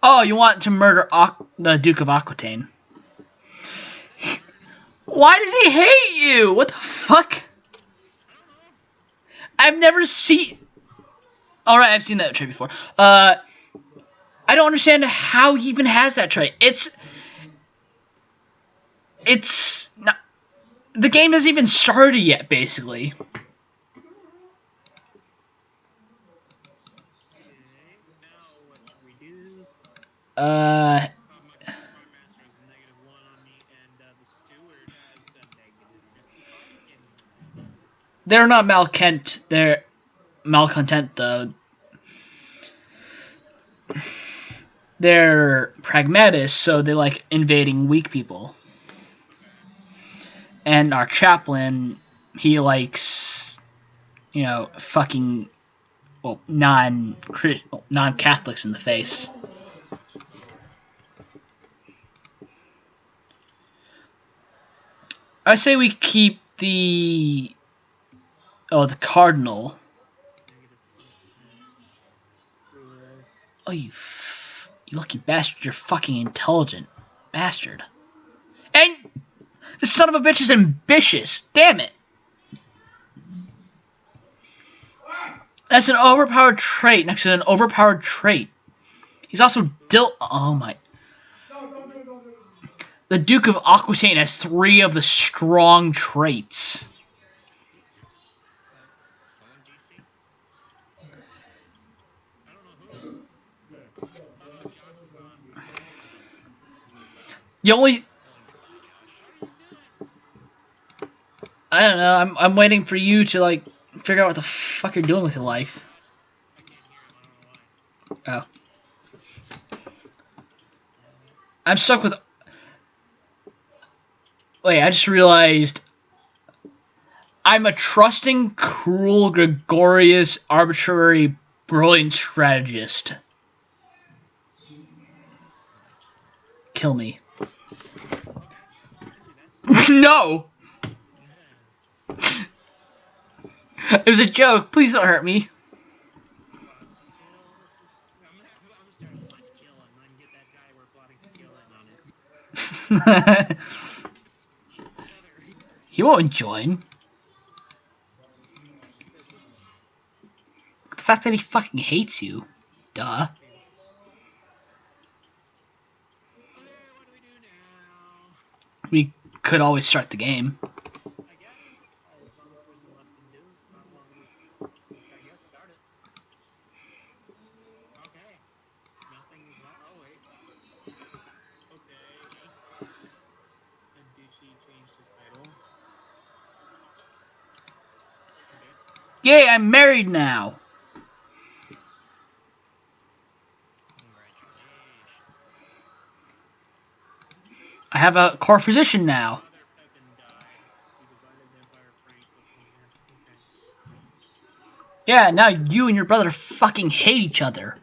Oh, you want to murder the Duke of Aquitaine. Why does he hate you? What the fuck? I've never seen... Alright, I've seen that trait before. I don't understand how he even has that trait. It's not... The game hasn't even started yet, basically. My master has a -1 on me, and the steward has a -55 again. They're not malcontent. They're malcontent, though. They're pragmatists, so they like invading weak people. And our chaplain, he likes, you know, fucking, well, non-Catholics in the face. I say we keep the cardinal. Oh, you lucky bastard! You're fucking intelligent, bastard. And this son of a bitch is ambitious. Damn it! That's an overpowered trait next to an overpowered trait. He's also oh my. The Duke of Aquitaine has 3 of the strong traits. Someone DC? I don't know who. Josh is on. The only... I don't know, I'm waiting for you to, like, figure out what the fuck you're doing with your life. Oh. I'm stuck with... Wait, I just realized... I'm a trusting, cruel, gregarious, arbitrary, brilliant strategist. Kill me. No! It was a joke. Please don't hurt me. I'm starting to plot to kill him. I can get that guy we're plotting to kill in on it. He won't join. The fact that he fucking hates you. Duh. Okay, what do we do now? We could always start the game. I guess. Oh, as long as there's nothing left to do. Not long to just, I guess, start it. Okay. Nothing is left. Oh, wait. Okay. And did she change his title? Okay. Yay, I'm married now. I have a core physician now. Father Pepin died. The divided empire priest of Homer. Yeah, now you and your brother fucking hate each other.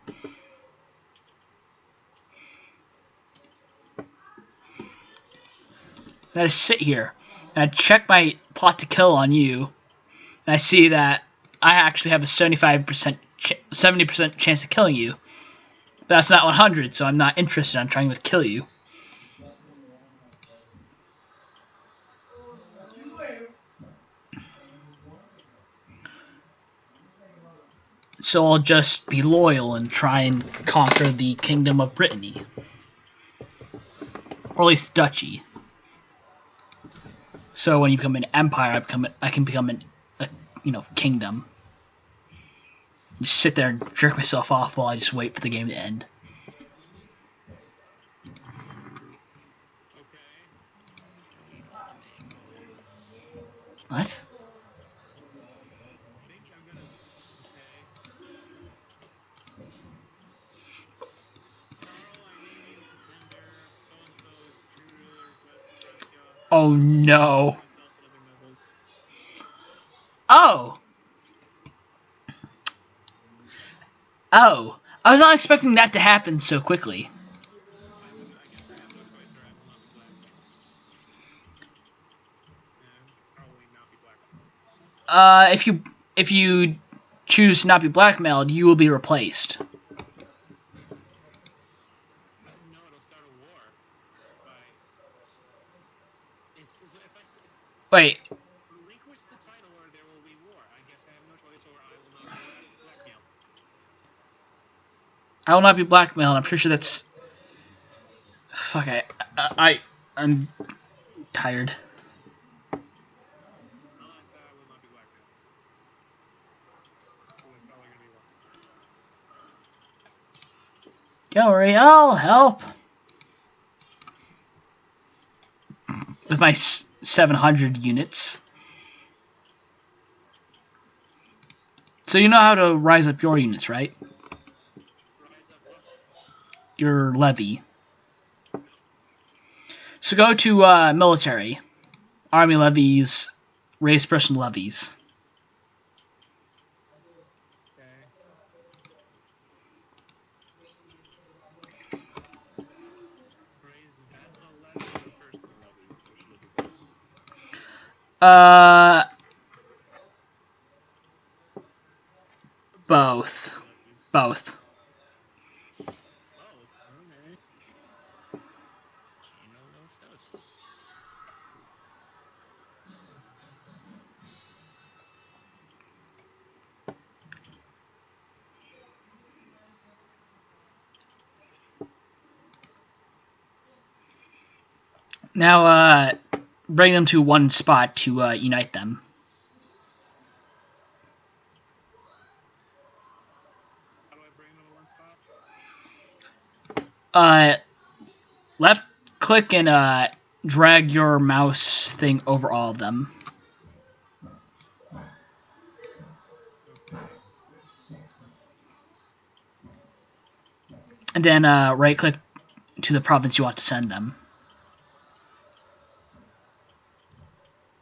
And I sit here, and I check my plot to kill on you, and I see that I actually have a 70% chance of killing you. But that's not 100, so I'm not interested in trying to kill you. So I'll just be loyal and try and conquer the Kingdom of Brittany. Or at least Duchy. So when you become an empire, I can become a kingdom. Just sit there and jerk myself off while I just wait for the game to end. Okay. Don't eat all the mangoes. What? I think I'm gonna. Okay. Carl, I name you pretender. So and so is the true ruler of West Francia. Oh no. Myself and other nobles. Oh! Oh. I was not expecting that to happen so quickly. I guess I have no choice, or I will not be black. And probably not be black. If you choose to not be blackmailed, you will be replaced. No, it'll start a war. If I Wait. relinquish the title, or there will be war. I guess I have no choice, or I will not be blackmailed. I will not be blackmailed. I'm pretty sure that's... Fuck, I'm tired. No, it's I will not be blackmailed. So we're probably gonna be war. Don't worry, I'll help. With my 700 units. So you know how to rise up your units, right? Rise up what? Your levy. So go to military. Army levies. Raise personal levies. Okay. Raise vassal levies or personal levies? Which should I do? Both. Levies. Both. Both. Okay. Kino los dos. Now, bring them to one spot to unite them. How do I bring them to one spot? Left click and drag your mouse thing over all of them. And then right click to the province you want to send them.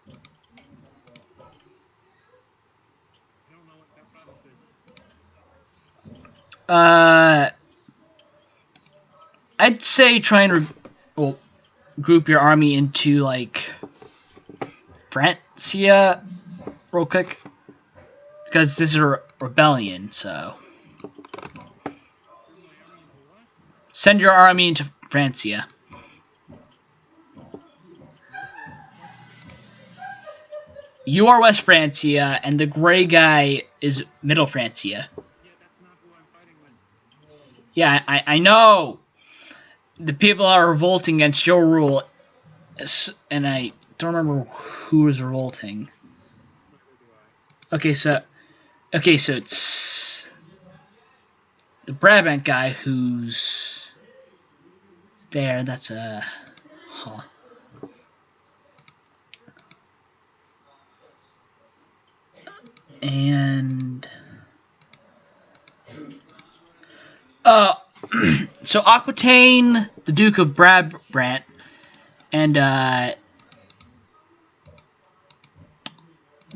I don't know what that province is. I'd say try and group your army into like Francia real quick, because this is a rebellion. So Group my army into what? send your army into Francia. West Francia? You are West Francia, and the gray guy is Middle Francia. Yeah, that's not who I'm fighting with. Yeah, I know. The people are revolting against your rule, and I don't remember who is revolting. Neither do I. Okay, so it's the Brabant guy who's there. That's huh. And so Aquitaine, the Duke of Brabant, and the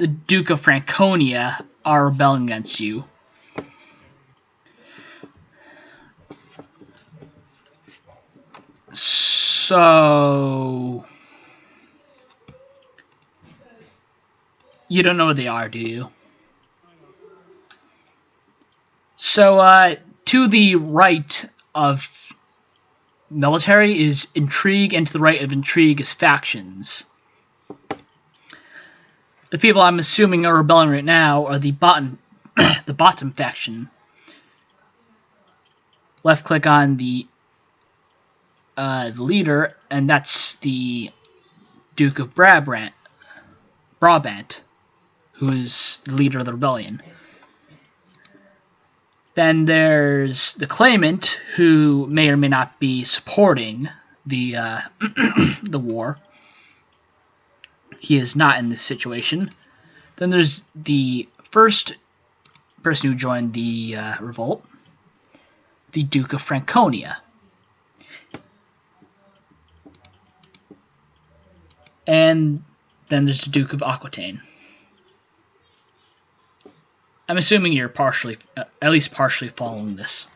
Duke of Franconia are rebelling against you. So you don't know what they are, do you? So to the right of military is intrigue, and to the right of intrigue is factions. The people I'm assuming are rebelling right now are the bottom, the bottom faction. Left click on the leader, and that's the Duke of Brabant, who is the leader of the rebellion. Then there's the claimant, who may or may not be supporting the the war. He is not in this situation. Then there's the first person who joined the revolt, the Duke of Franconia. And then there's the Duke of Aquitaine. I'm assuming you're partially, at least partially following this.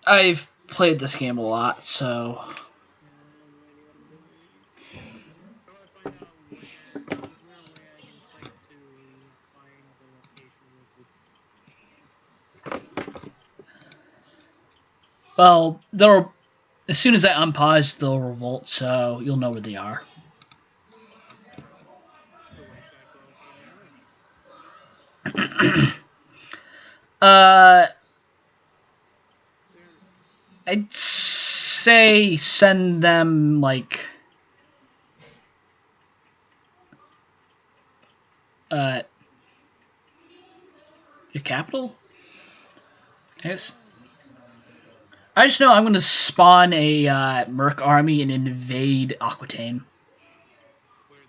I've played this game a lot, so... Well, they'll, as soon as I unpause, they'll revolt, so you'll know where they are. I'd say send them, like, your capital? Yes. I just know I'm going to spawn a Merc army and invade Aquitaine. Where's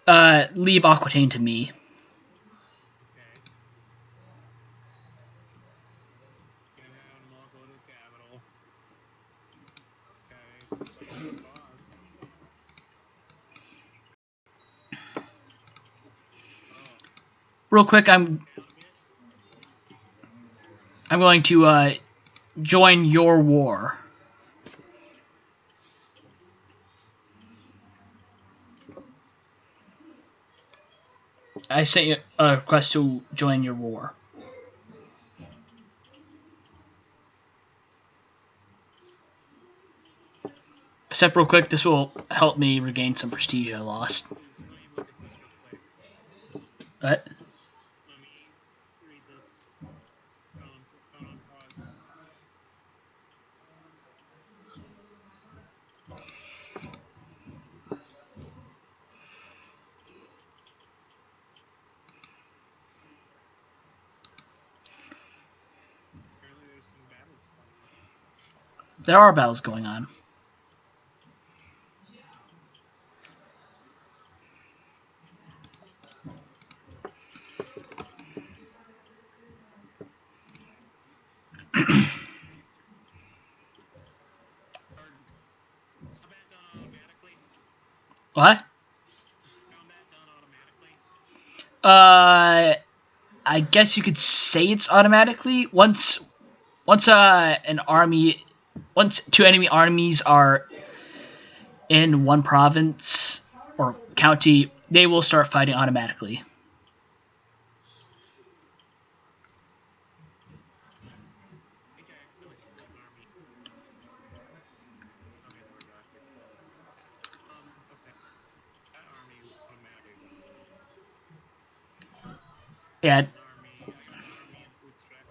Aquitaine again? Leave Aquitaine to me. Okay. Get out and I'll go to the capital. Okay, so I guess I'll pause. Real quick, I'm going to join your war. I sent you a request to join your war. Except real quick, this will help me regain some prestige I lost. Dude, so let me look at this real quick. What? Let me read this. On pause. Apparently there's some battles going on. There are battles going on. Is combat done automatically? What? Is combat done automatically? I guess you could say it's automatically. Once an army, once two enemy armies are in one province or county, they will start fighting automatically. I think I accidentally said an army. Okay, there we go. I fixed it. Okay. That army is automatic. Yeah. I got an army in Utrecht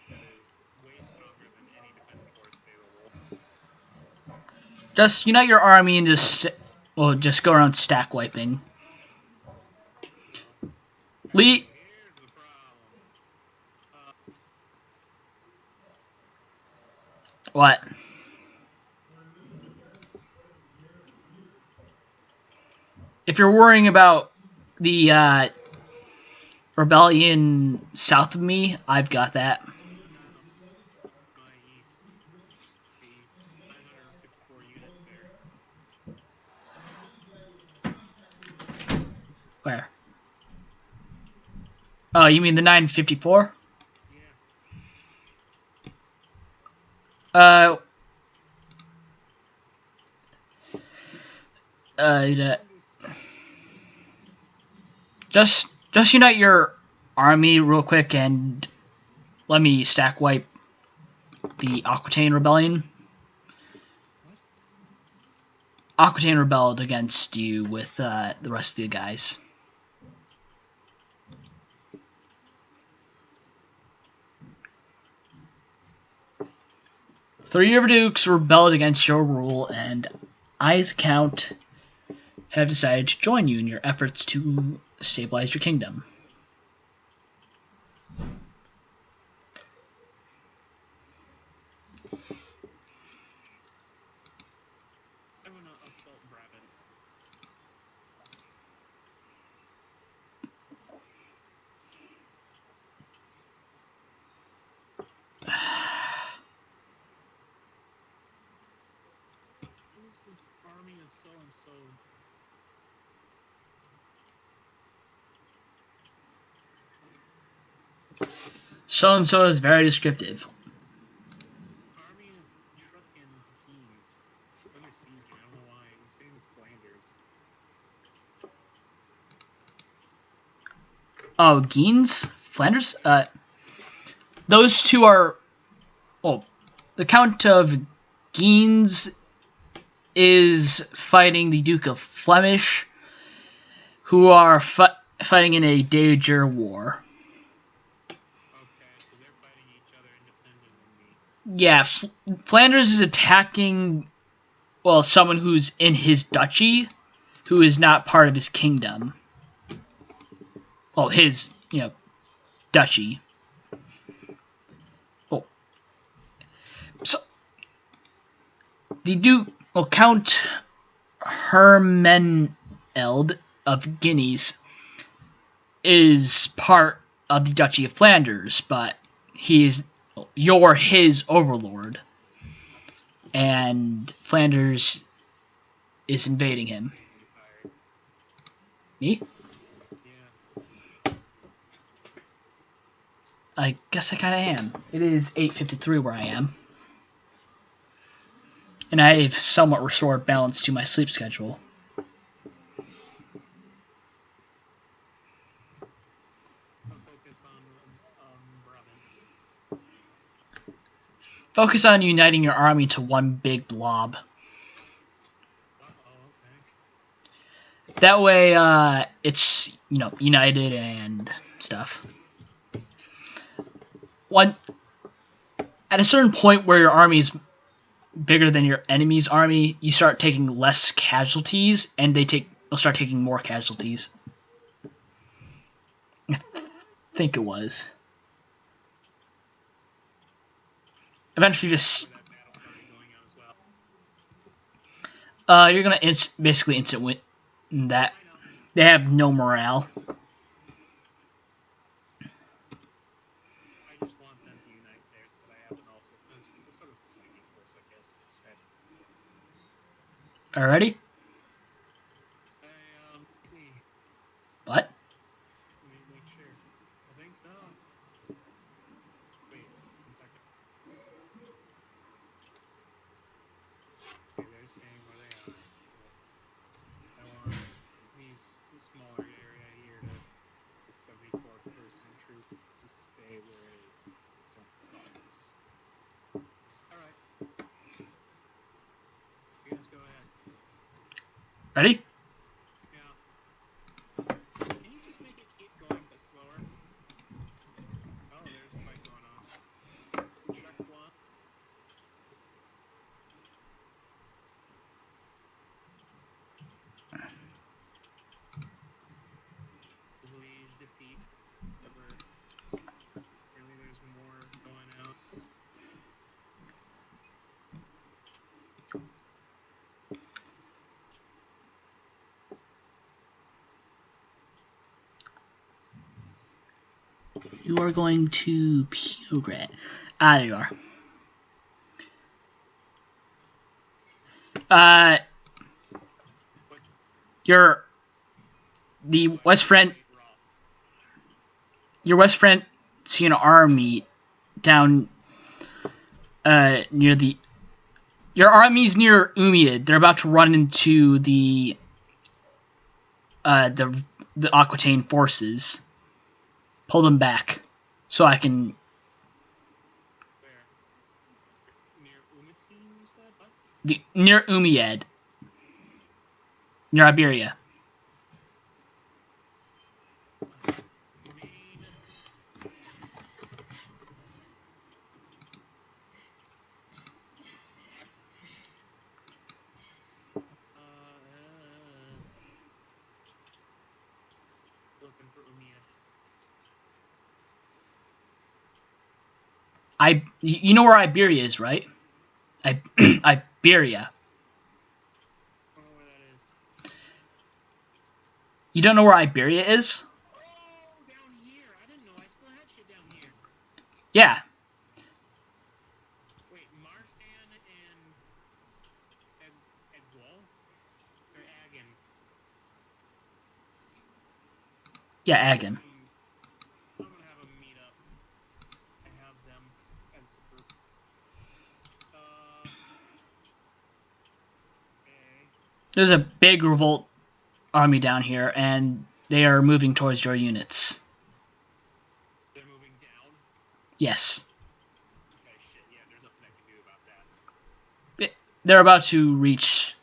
that is way stronger than any defending force available. Just unite your army and just go around stack wiping. No. Lee. Here's the problem. What? If you're worrying about the rebellion south of me, I've got that. No. My east. The east. Where? Oh, you mean the 954? Yeah. Uh, Don't do such. just unite your army real quick and let me stack wipe the Aquitaine Rebellion. What? Aquitaine rebelled against you with the rest of the guys. Three of your dukes rebelled against your rule, and I, as Count, have decided to join you in your efforts to stabilize your kingdom. I'm gonna assault Brabant. Who's this army of so and so? So and so is very descriptive. Army of Truckin Genes. It's under siege. I don't know why. It's same with Flanders. Oh, Guines? Flanders? Those two are... Oh, the Count of Guines is fighting the Duke of Flemish, who are fighting in a Dager war. Okay, so they're fighting each other independent of me. Yeah, Flanders is attacking, well, someone who's in his duchy, who is not part of his kingdom. Well, his, duchy. Oh. So, the Duke, well, Count Hermeneld of Guineas is part of the Duchy of Flanders, but you're his overlord, and Flanders is invading him. Really tired. Me? Yeah. I guess I kind of am. It is 8:53 where I am, and I've somewhat restored balance to my sleep schedule. I'll focus on Brabant. Focus on uniting your army into one big blob. Uh-oh, okay. That way, it's united and stuff. At a certain point where your army is bigger than your enemy's army, you start taking less casualties, and they'll start taking more casualties. I think it was. Eventually, just Where that battle's already going on as well. you're gonna basically instant win that. I know. They have no morale. I just want them to unite there so that I have an also sort of striking force, I guess. Instead. Alrighty? See. What? Let me make sure. I think so. Wait, 1 second. Okay, they're staying where they are. I want this smaller area here to the 74-person troop to stay where it is. Alright. You guys go ahead. Ready? Yeah. Can you just make it keep going but slower? Oh, there's a fight going on. Checked one. Liege defeat. Apparently there's more going out. You are going to Pugret. Ah, there you are. But Your the West Front, Quite rough. your West Front see an army down near the. Your army's near Umayyad. They're about to run into the Aquitaine forces. Pull them back, so I can. Where? Near Umatine, you said? What? Near Umayyad, near Iberia. Main. Looking for Umayyad. You know where Iberia is, right? Iberia. I don't know where that is. You don't know where Iberia is? Oh, down here. I didn't know I still had shit down here. Yeah. Wait, Marsan and Egwal? Or Agan? Yeah, Agon. I'm gonna have them meet up. I have them as a group. Okay. There's a big revolt army down here, and they are moving towards your units. They're moving down? Yes. Okay, shit, yeah, there's nothing I can do about that. They're about to reach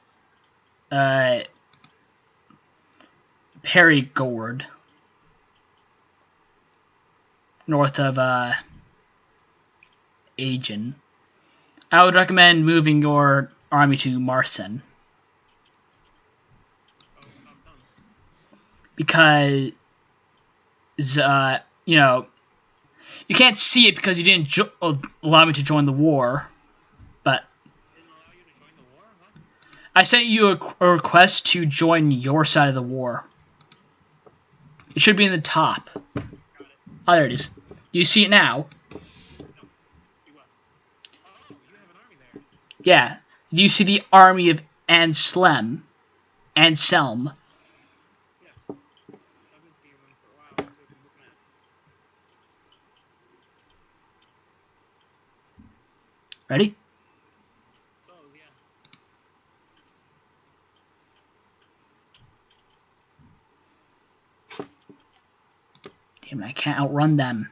Perigord, north of Agen. I would recommend moving your army to Marsen, Oh, how come? because you know, you can't see it because you didn't allow me to join the war, but Didn't allow you to join the war, huh? I sent you a request to join your side of the war. It should be in the top. Got it. Oh, there it is. Do you see it now? No. You what? Oh, you have an army there. Yeah. Do you see the army of Anselm? Anselm. Yes. I've been seeing them for a while. That's what I've been looking at. Ready? Close, yeah. Damn it, I can't outrun them.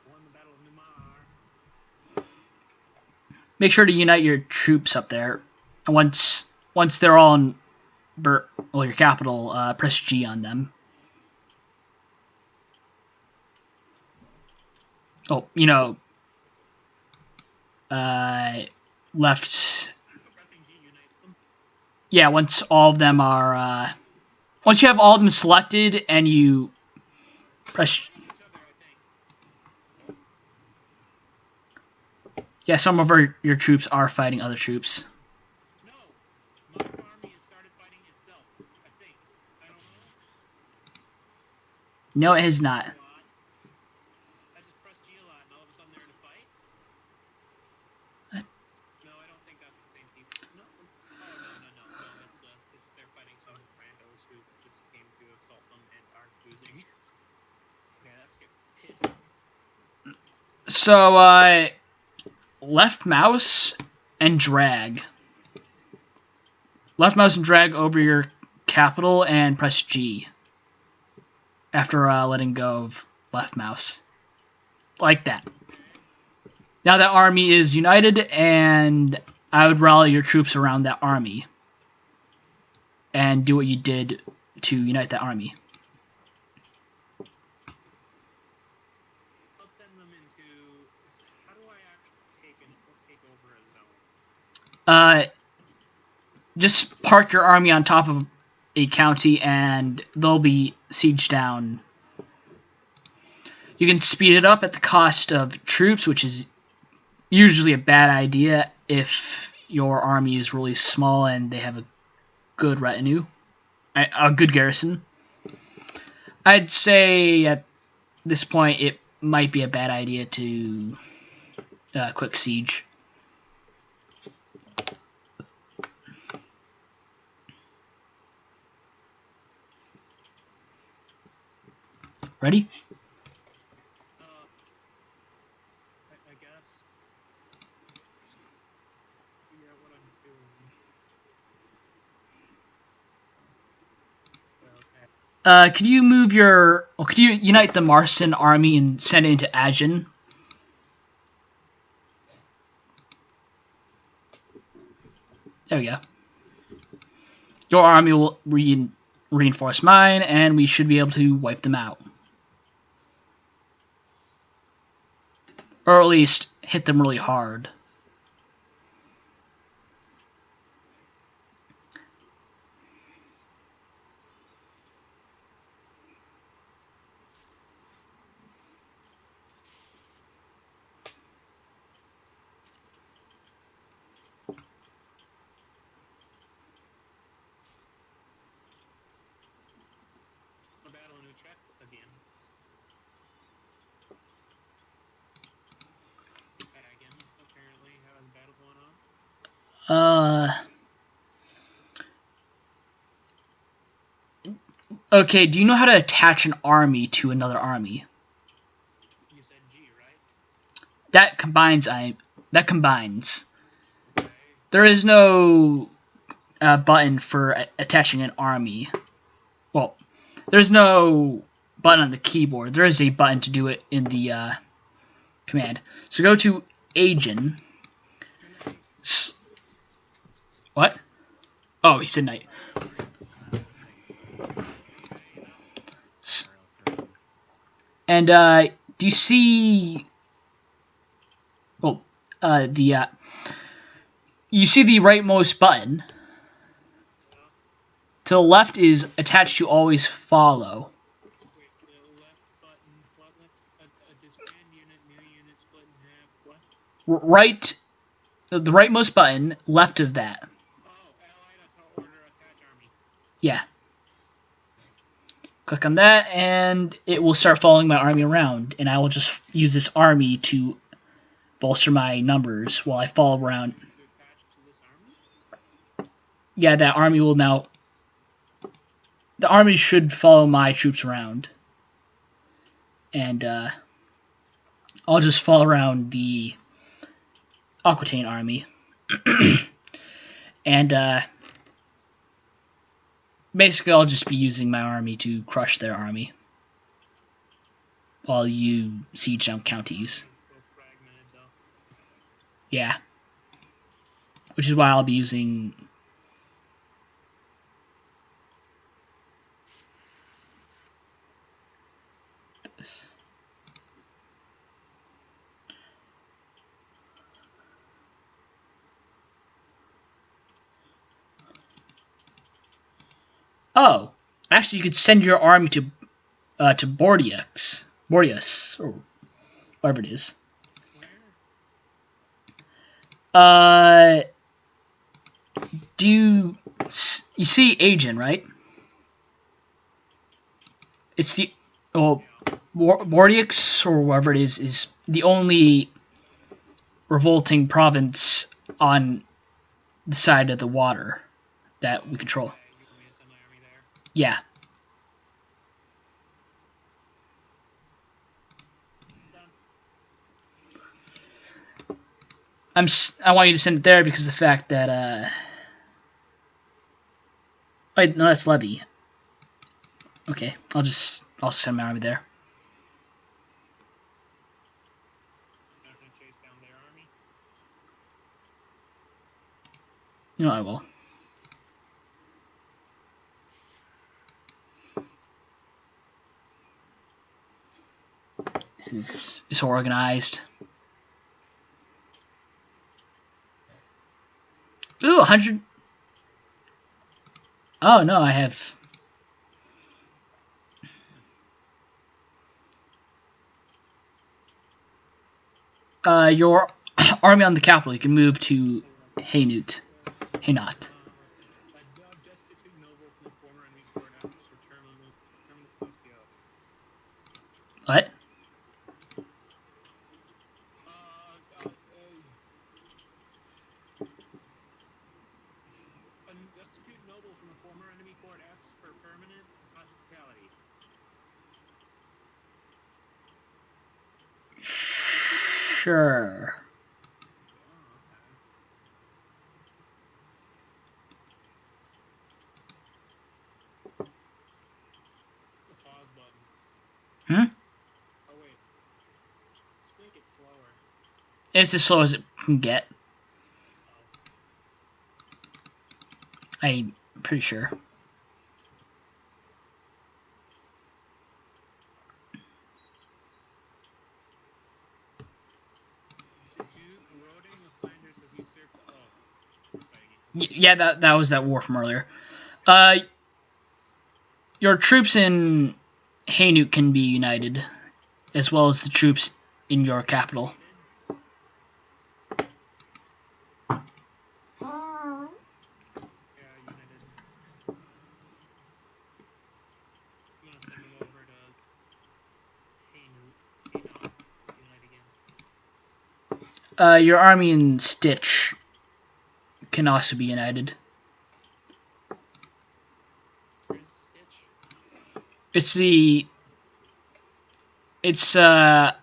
Won the Battle of Numar. Make sure to unite your troops up there. And once they're all in your capital, press G on them. Oh, left. So pressing G unites them. Yeah, once all of them are, once you have all of them selected and you press. Fighting each other, I think. Yeah, some of your troops are fighting other troops. No. My army has started fighting itself, I think. I don't know. No, it has not. I just pressed G a lot and all of a sudden they're in a fight? What? No, I don't think that's the same people. No. Oh, no. It's they're fighting some randos who just came to assault them and are losing. Okay, that's getting pissed. So, left mouse and drag. Left mouse and drag over your capital and press G after letting go of left mouse. Like that. Now that army is united, and I would rally your troops around that army and do what you did to unite that army. I'll send them into... How do I actually take over a zone? Just park your army on top of a county, and they'll be sieged down. You can speed it up at the cost of troops, which is usually a bad idea if your army is really small and they have a good retinue, a good garrison. I'd say at this point, it might be a bad idea to quick siege. Ready? I guess. Figure out what I'm doing. Okay. Could you move your... Well, could you unite the Martian army and send it into Agen? There we go. Your army will reinforce mine, and we should be able to wipe them out. Or at least hit them really hard. A battle in Utrecht again. Again, apparently. How is the battle going on? Okay, do you know how to attach an army to another army? You said G, right? That combines. That combines. Okay. There is no button for attaching an army. Well, there's no button on the keyboard. There is a button to do it in the command. So go to Agen. What? Oh, he said night. And do you see? Oh, you see the rightmost button. To the left is attached to always follow. Wait, the left button. What left? A disband unit, new unit, split in half. What? Right, the rightmost button, left of that. Oh, allied order attach army. Yeah. Click on that, and it will start following my army around, and I will just use this army to bolster my numbers while I follow around. To attach to this army? Yeah, that army will now... The army should follow my troops around. And I'll just follow around the Aquitaine army. And basically I'll just be using my army to crush their army. While you siege down counties. It's so fragmented, though. Yeah. Which is why I'll be using... this. Oh, actually, you could send your army to Bordeaux, or whatever it is. Where? Do you see Agen, right? It's the Bordeaux, or whatever it is the only revolting province on the side of the water that we control. Okay, you want me to send my army there? Yeah. Done. I want you to send it there because of the fact that wait, no, that's Levy. Okay, I'll send my army there. You're not going to chase down their army? You know I will. This is disorganized. Ooh, 100. Oh no, I have. Your army on the capital. You can move to Hainaut. A destitute noble from the former enemy court after his return on the must be out. What? brutality. Sure. Oh, okay. The pause button. Hmm? Oh wait. Just make it slower. It's as slow as it can get. Oh. I'm pretty sure. The Duke Roding of Flanders has usurped. Oh, we're fighting it. Yeah, that was that war from earlier. Your troops in Hainuk can be united, as well as the troops in your capital. Yeah, united. I'm gonna send them over to Hainaut. Unite again. Your army in Stitch can also be united. Where's Stitch? It's the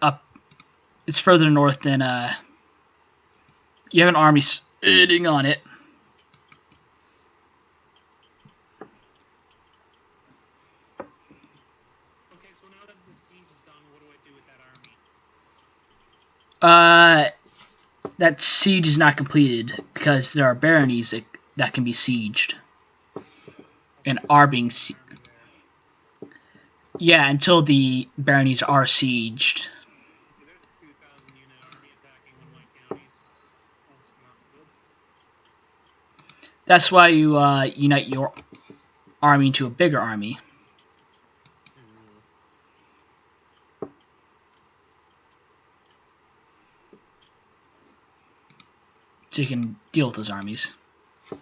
up. It's further north than You have an army sitting on it. Okay, so now that the siege is done, what do I do with that army? That siege is not completed because there are baronies that can be sieged. Okay, And so are there's being still an army there. yeah, until the baronies are sieged. Okay, there's a 2,000 unit army attacking one of my counties. That's not good. That's why you unite your army into a bigger army. So you can deal with those armies. Well,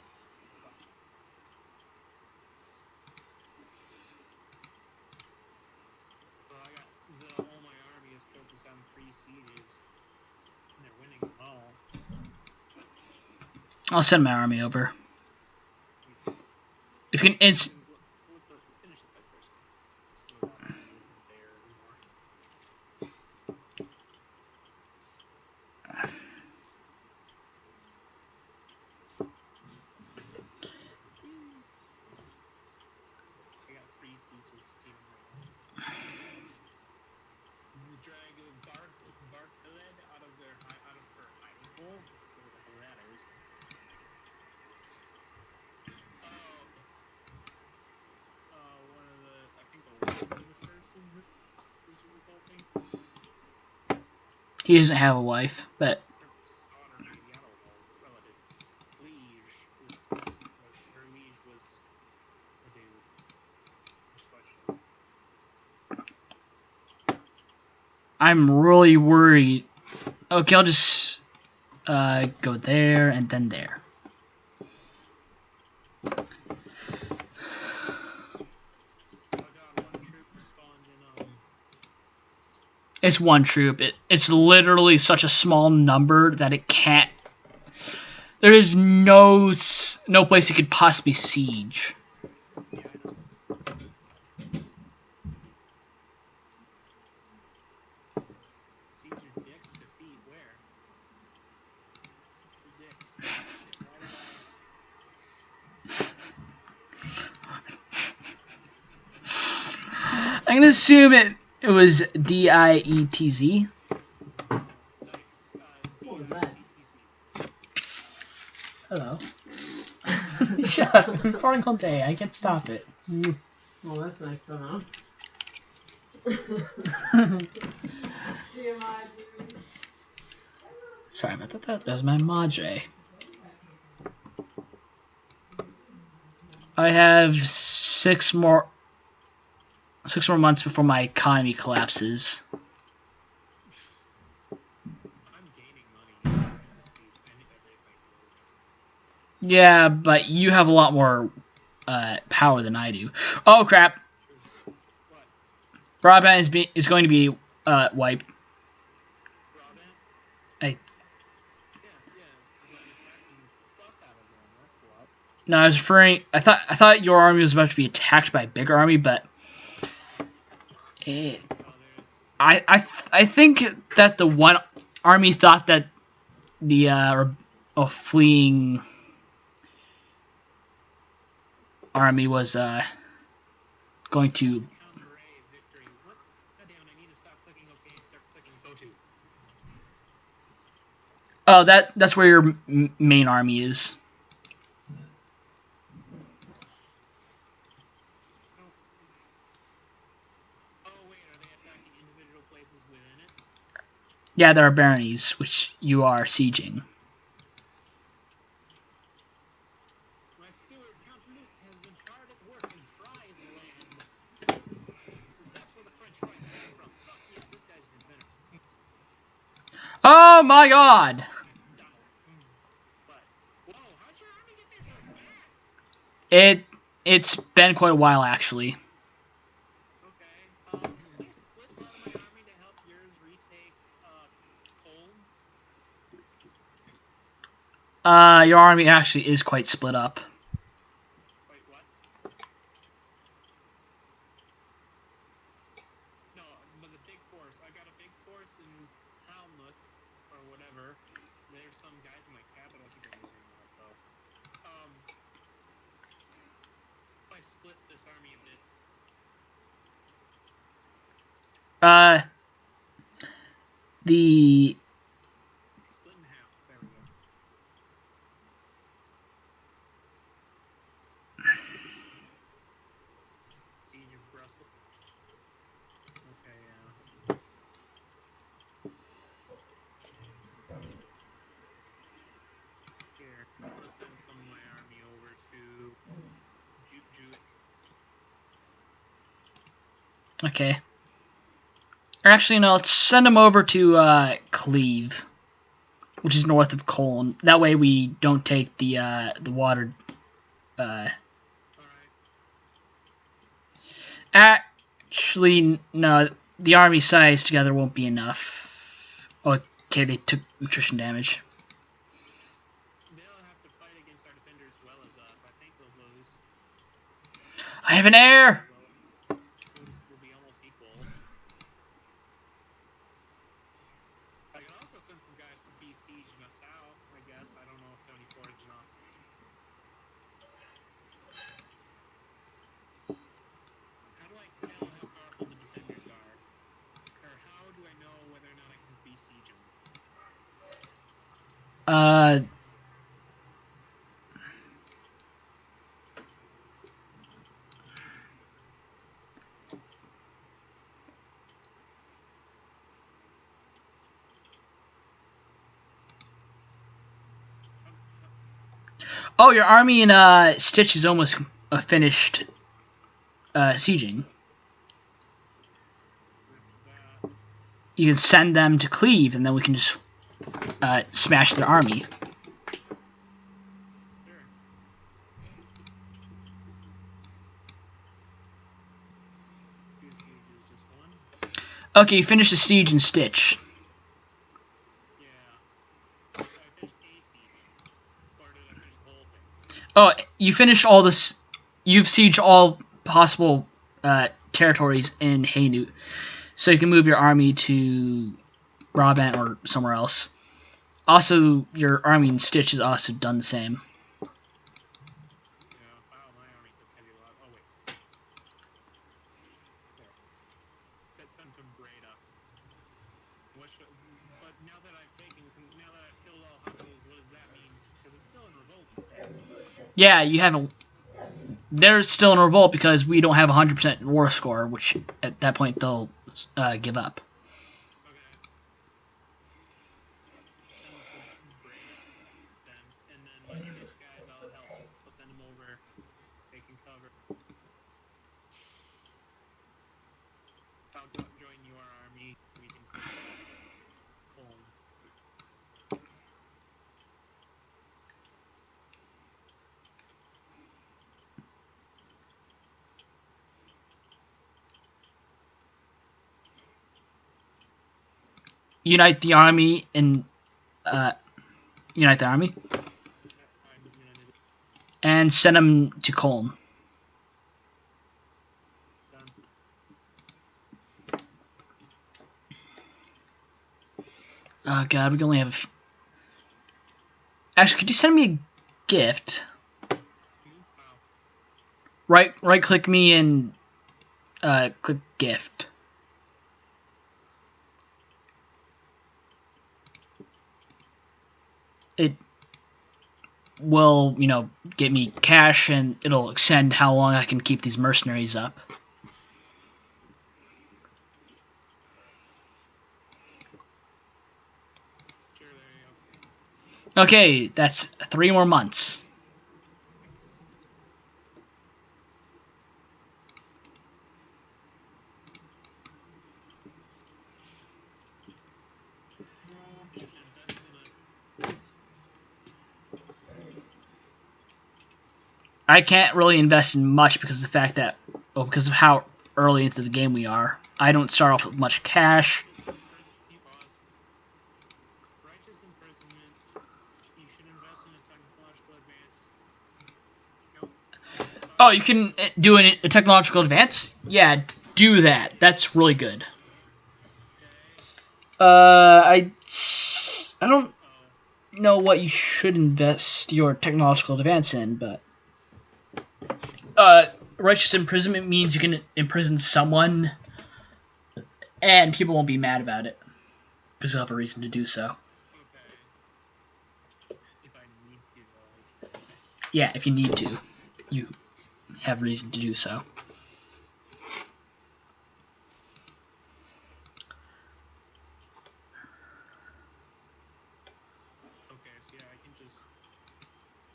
I got all my army is focused on 3 sieges, and they're winning them all. I'll send my army over. If you can Finish the fight first. Slovakia isn't there anymore. I got 3 sieges too now. Drag Bartheled out of her hiding hole. Whatever the hell that is. One of the I think the woman person who's revolting. He doesn't have a wife, but Her daughter, maybe, I don't know. Relative. Liege was her liege was a dude. It's questionable. I'm really worried. Okay, I'll just go there and then there. Oh god, one troop just spawned in It's one troop. It's literally such a small number that it can't. There is no place it could possibly siege. yeah, I know. Siege your dicks defeat where? Your dicks. Oh shit, why did I'm gonna assume it was DIETZ. Dykes, What was that? DICTC. Hello. Shut up. I'm recording all day. I can't stop it. Well, that's nice to know. Sorry about that. That was my Madre. I have 6 more months before my economy collapses. I'm gaining money. I can receive everything. Yeah, but you have a lot more power than I do. Oh crap! True. What? Broadband is going to be wiped. Broadband? I Yeah, because I'm attacking the fuck out of them. That's what. No, I was referring. I thought your army was about to be attacked by a bigger army, but Eh, There's I think that the one army thought that the fleeing army was going to. counter A victory. What? God damn it! I need to stop clicking OK and start clicking go to. Oh, that's where your main army is. Oh wait, are they attacking individual places within it? Yeah, there are baronies which you are sieging. My steward, Count Luke, has been hard at work in Fry's land. So that's where the French fries came from. Fuck yeah, this guy's an inventor. Oh my God! McDonald's. But whoa, how'd your army get there so fast? It's been quite a while actually. Okay. Can we split part of my army to help yours retake Colne? Your army actually is quite split up. Wait, what? No, but the big force. I got a big force in Halmut or whatever. There's some guys in my capital. I think they're moving north though. If I split this army a bit. The Split in half. There we go. Siege of Brussels. Okay, here, I'm gonna send some of my army over to Jewett. okay. Or actually, no. Let's send them over to Cleve, which is north of Colne. That way, we don't take the water. Alright. Actually, no. The army size together won't be enough. Okay, they took attrition damage. They'll have to fight against our defenders as well as us. I think they'll lose. I have an heir. Will be almost equal. I can also send some guys to besiege Nassau, I guess. I don't know if 74 is enough. How do I tell how powerful the defenders are? Or how do I know whether or not I can besiege them? Oh, your army in Stitch is almost finished sieging. You can send them to Cleve, and then we can just smash their army. Sure. Two sieges, just one? Okay, you finished the siege in Stitch. Yeah. So I finished a siege. Or did I finish the whole thing? Oh, you finished all this. You've sieged all possible territories in Hainut, so you can move your army to Brabant or somewhere else. Also, your army in Stitch has also done the same. Yeah. Wow, my army took heavy loss. Oh, wait. There. That's sent to Breda. But now that I've killed all hustles, what does that mean? Because it's still in revolt, it says. Yeah, you haven't. They're still in revolt because we don't have 100% war score, which at that point they'll give up. Okay. Send them to Breda, then. And then my Stitch guys, I'll help. I'll send them over. They can cover. I'll join your army. We can take Colne. Unite the army and unite the army and send them to Colne. Done. Oh god, we can only have... Actually, could you send me a gift? Wow. Right click me and click gift. It will, you know, get me cash and it'll extend how long I can keep these mercenaries up. Sure, there you go. Okay, that's 3 more months. Nice. You should invest in a... I can't really invest in much because of the fact that, well, because of how early into the game we are. I don't start off with much cash. Righteous imprisonment. You should invest in a technological advance. Nope. Oh, you can do a technological advance? Yeah, do that. That's really good. Okay. I don't Oh. know what you should invest your technological advance in, but righteous imprisonment means you can imprison someone, and people won't be mad about it because you'll have a reason to do so. Okay. If I need to, though, I can. Yeah, if you need to, you have reason to do so. Okay, so yeah, I can just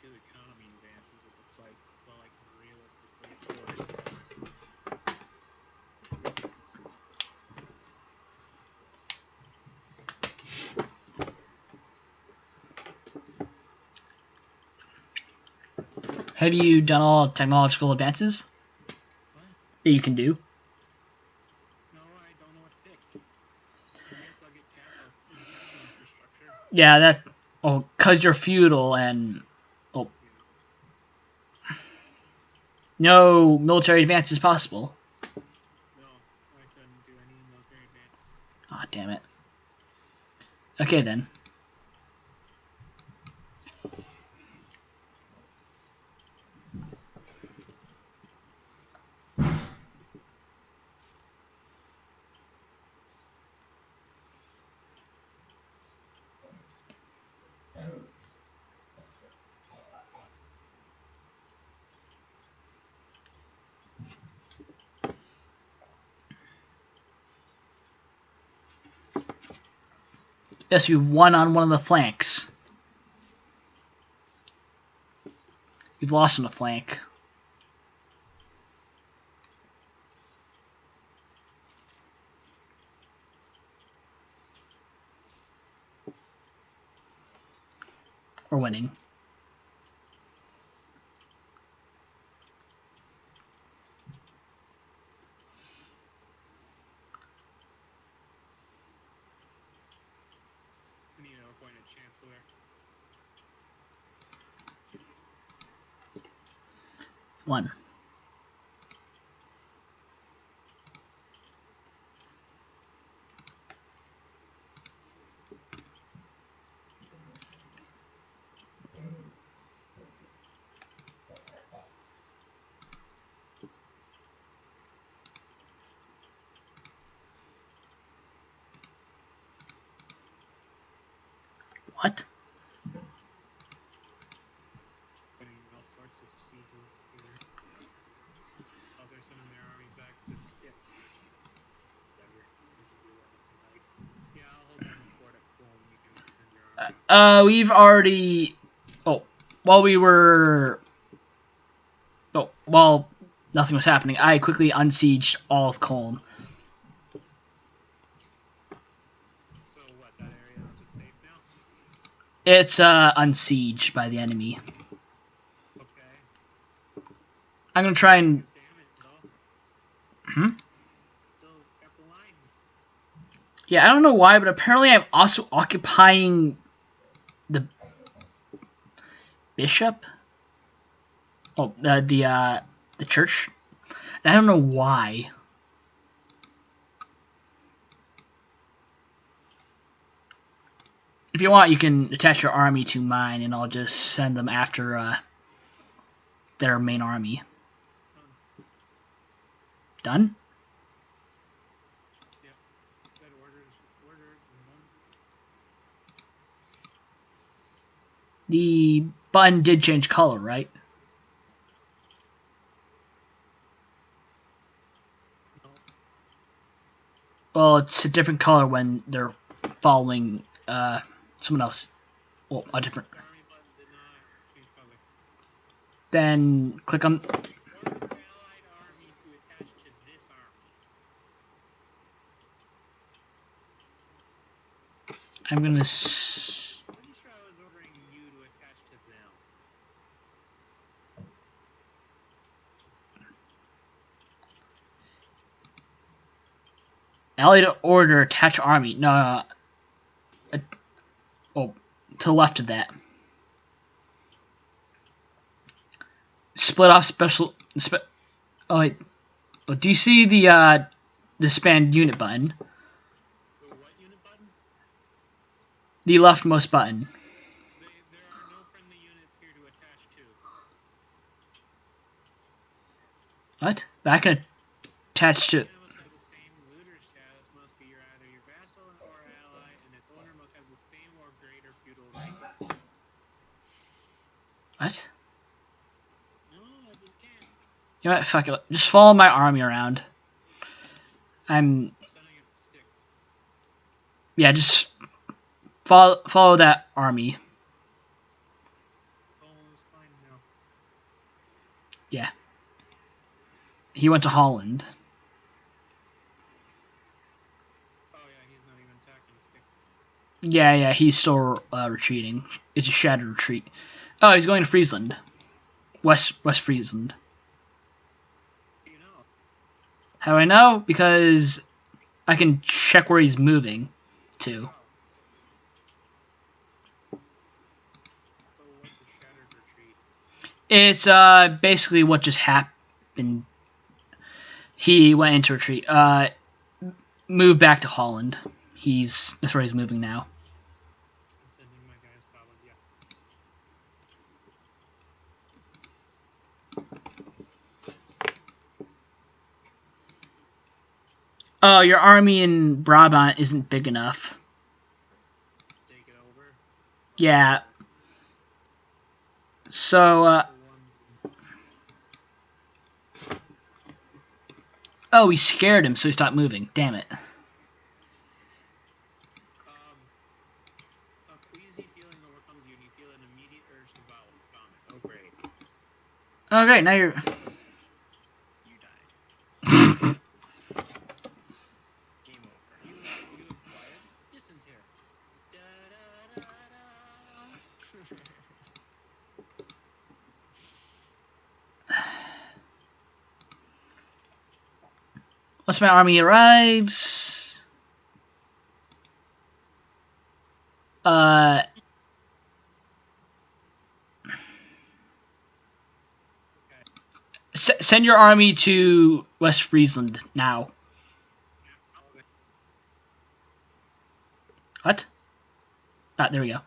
do economy advances, it looks like, while I can realistically afford it. Have you done all technological advances What? that you can do? No, I don't know what to pick. I guess I'll get castle infrastructure. Yeah, that. Oh, cause you're feudal and oh, no military advance is possible. No, I couldn't do any military advance. Ah, oh, damn it. Okay then. Yes, you won on one of the flanks. You've lost on the flank. Or winning. I need to appoint a chancellor. One. What? Putting all sorts of sieges here. Oh, they're sending their army back to Stips. Whatever. We can do that tonight. Yeah, I'll hold down the fort at Kulm. You can send your army up. We've already. Oh, while we were. Oh, while nothing was happening, I quickly unsieged all of Colm. So what? That area is just safe now? It's unsieged by the enemy. Okay. I'm gonna try and. Hmm? Still got the lines. Yeah, I don't know why, but apparently I'm also occupying the bishop. Oh, the church. And I don't know why. If you want, you can attach your army to mine, and I'll just send them after their main army. Done? Yep. Set orders ordered and done. The button did change color, right? No. Well, it's a different color when they're following someone else. Well, a different. The army button did not change color. Then click on. Order allied army to attach to this army. I'm gonna. Pretty sure I was ordering you to attach to them. Allied order attach army. No. Oh, to the left of that. Split off special. Oh wait. Oh, do you see the disband unit button? The what unit button? The leftmost button. There are no friendly units here to attach to. What? I can attach to. Must have the same looter status. Must be either your vassal or ally, and its owner must have the same or greater feudal rank. What? No, I just can't. You know what? Fuck it. Just follow my army around. Sending it sticks. Yeah, just follow that army. Poland's fine now. Yeah. He went to Holland. Oh yeah, he's not even attacking stick. Yeah, he's still retreating. It's a shattered retreat. Oh, he's going to Friesland. West Friesland. You know. How do I know? Because I can check where he's moving to. So what's a shattered retreat? It's basically what just happened. He went into retreat. Moved back to Holland. That's where he's moving now. I'm sending my guys to Holland, yeah. Oh, your army in Brabant isn't big enough. Take it over. Yeah. So, oh, we scared him, so he stopped moving. Damn it. A queasy feeling overcomes you, and you feel an immediate urge to vomit. Oh, great. Oh, great. Now you're. You died. Game over. You acquired dysentery. Da-da-da-da. Once my army arrives, send your army to West Friesland now. What? Ah, there we go.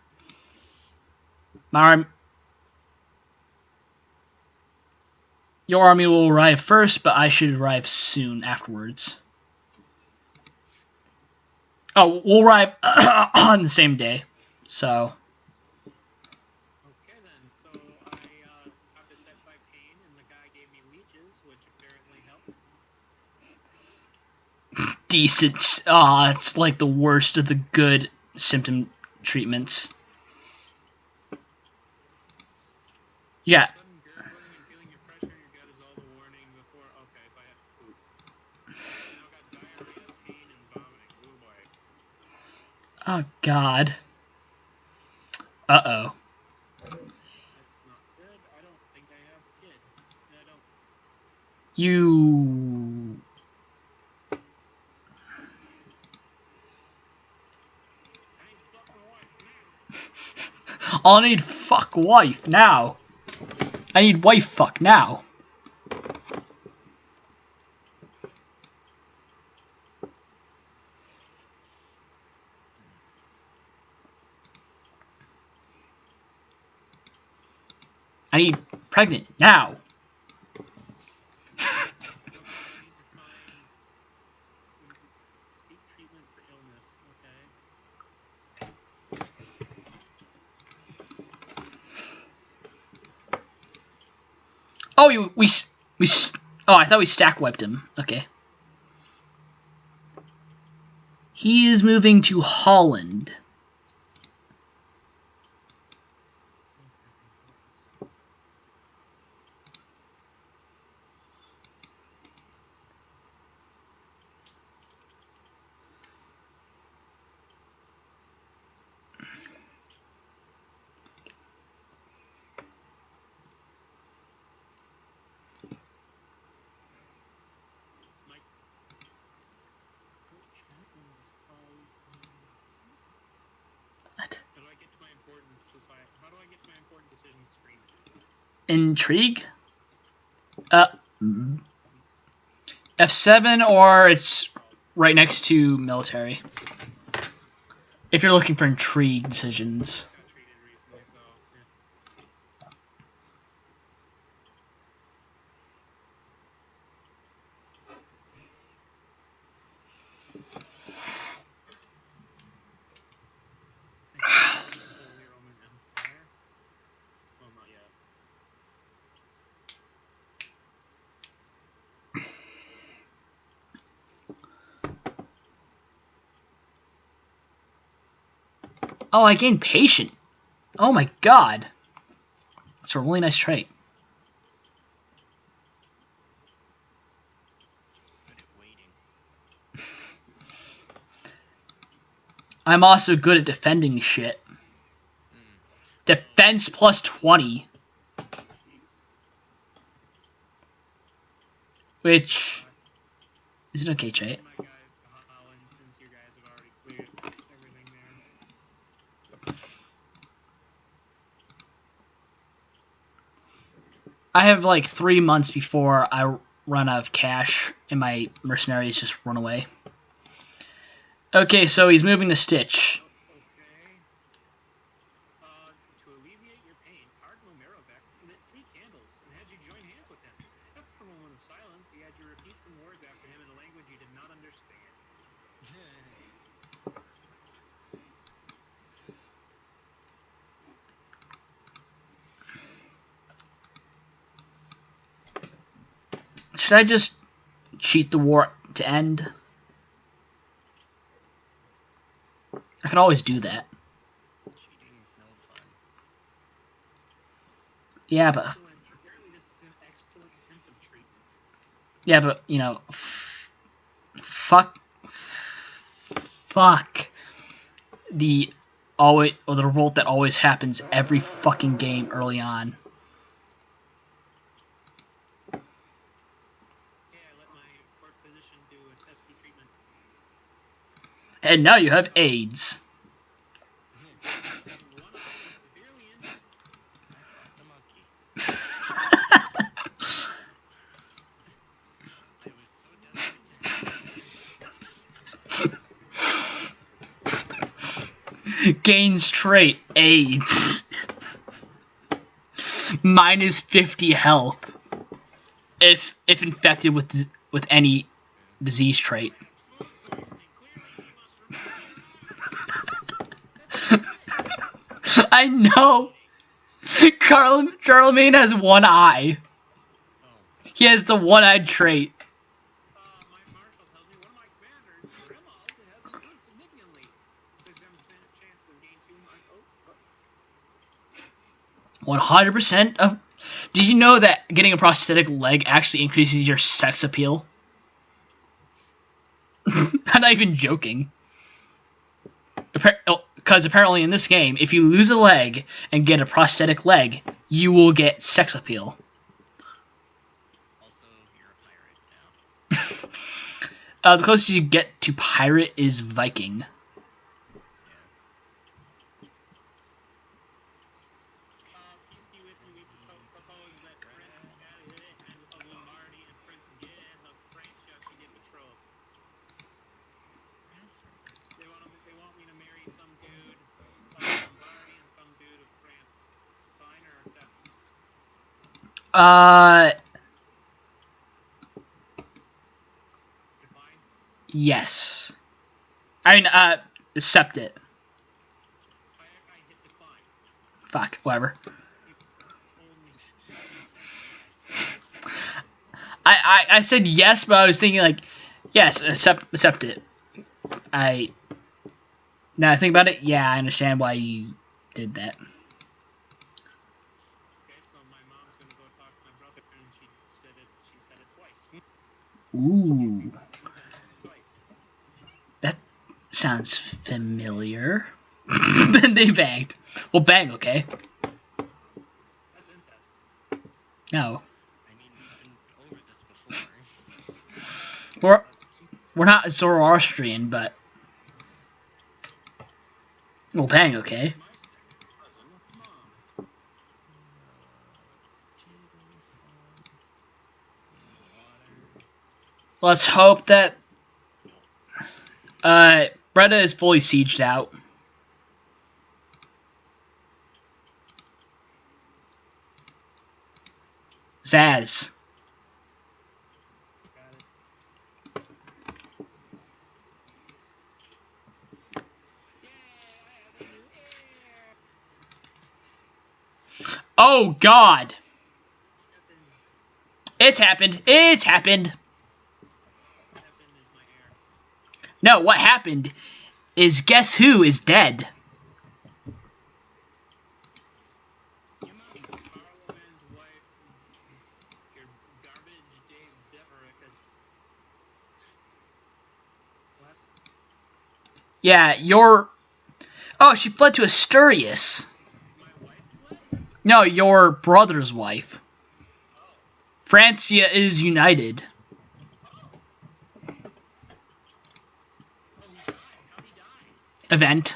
Your army will arrive first, but I should arrive soon afterwards. Oh, we'll arrive on the same day. So. Okay then, so I have to set by pain, and the guy gave me leeches, which apparently helped. Decent. Ah, it's like the worst of the good symptom treatments. Yeah. Sudden gurgling and feeling your pressure in your gut is all the warning before. Okay, so I have to poop. I now got diarrhea, pain, and vomiting. Oh boy. Oh God. Uh-oh. That's not good. I don't think I have a kid. I don't. You. I need fucking wife now. I'll need fuck wife now. I need wife fuck now. I need pregnant now. Okay, I need to find seek treatment for illness. Okay. Oh, oh, I thought we stack wiped him. Okay. He is moving to Holland. What? How do I get to my important society? How do I get to my important decisions screen? Intrigue? F7, or it's right next to military. If you're looking for intrigue decisions. Got treated recently, so yeah. Holy Roman Empire? Well, not yet. Oh, I gained patient. Oh my god. That's a really nice trait. Good at waiting. I'm also good at defending shit. Defense plus 20. Jeez. Which is an okay trait. Send my guys to Holland since you guys have already cleared everything there. I have like 3 months before I run out of cash and my mercenaries just run away. Okay, so he's moving to Stitch. Okay. To alleviate your pain, Cardinal Merovec lit 3 candles and had you join hands with him. After a moment of silence, he had you repeat some words after him in a language you did not understand. Should I just cheat the war to end? I can always do that. Cheating's no fun. Yeah, but Apparently this is an excellent symptom treatment. yeah, but you know, fuck the the revolt that always happens every fucking game early on. Yeah, I let my court physician do a testy treatment. And now you have AIDS. One of them is severely injured. I fought the monkey. I was so desperate to Gains trait AIDS. Minus 50 health. If infected with any disease trait. Food poisoning. Clearly, we must remove your eye. I know. Charlemagne has one eye. Oh. He has the one-eyed trait. My marshal tells me one of my commanders, Grimald, has improved significantly. 67% chance of gain 2 months. 100% of. Did you know that getting a prosthetic leg actually increases your sex appeal? I'm not even joking. Because apparently in this game, if you lose a leg and get a prosthetic leg, you will get sex appeal. Also, you're a pirate now. The closest you get to pirate is Viking. Excuse me, with me, we propose that Prince of Lombardy and Prince Guillaume of France should get betrothed. They want me to marry some dude of Lombardy and some dude of France. Fine or accept? Decline? Yes. I mean, accept it. I hit decline. Fuck, whatever. You told me. You said yes. I said yes, but I was thinking like, yes, accept it. Now I think about it, yeah, I understand why you did that. Okay, so my mom's gonna go talk to my brother, and she said it twice. Ooh, Twice. that sounds familiar. Then they banged. Well, bang, okay. That's incest. No, I mean, we've been over this before. we're not Zoroastrian, but well, bang, okay. My second cousin, mom. Tablespoon in water. Let's hope that Bretta is fully sieged out. Zaz. Got it. Yay! I have a new heir. Oh God, Happened. it's happened. It's happened. Happened is my heir. No, what happened is guess who is dead? Your mom. Parliament's wife, your garbage Dave Devericus. What? Yeah, oh, she fled to Asturias. My wife fled? No, your brother's wife. Oh. Francia is united. Oh. Oh, he died. How'd he die? Event,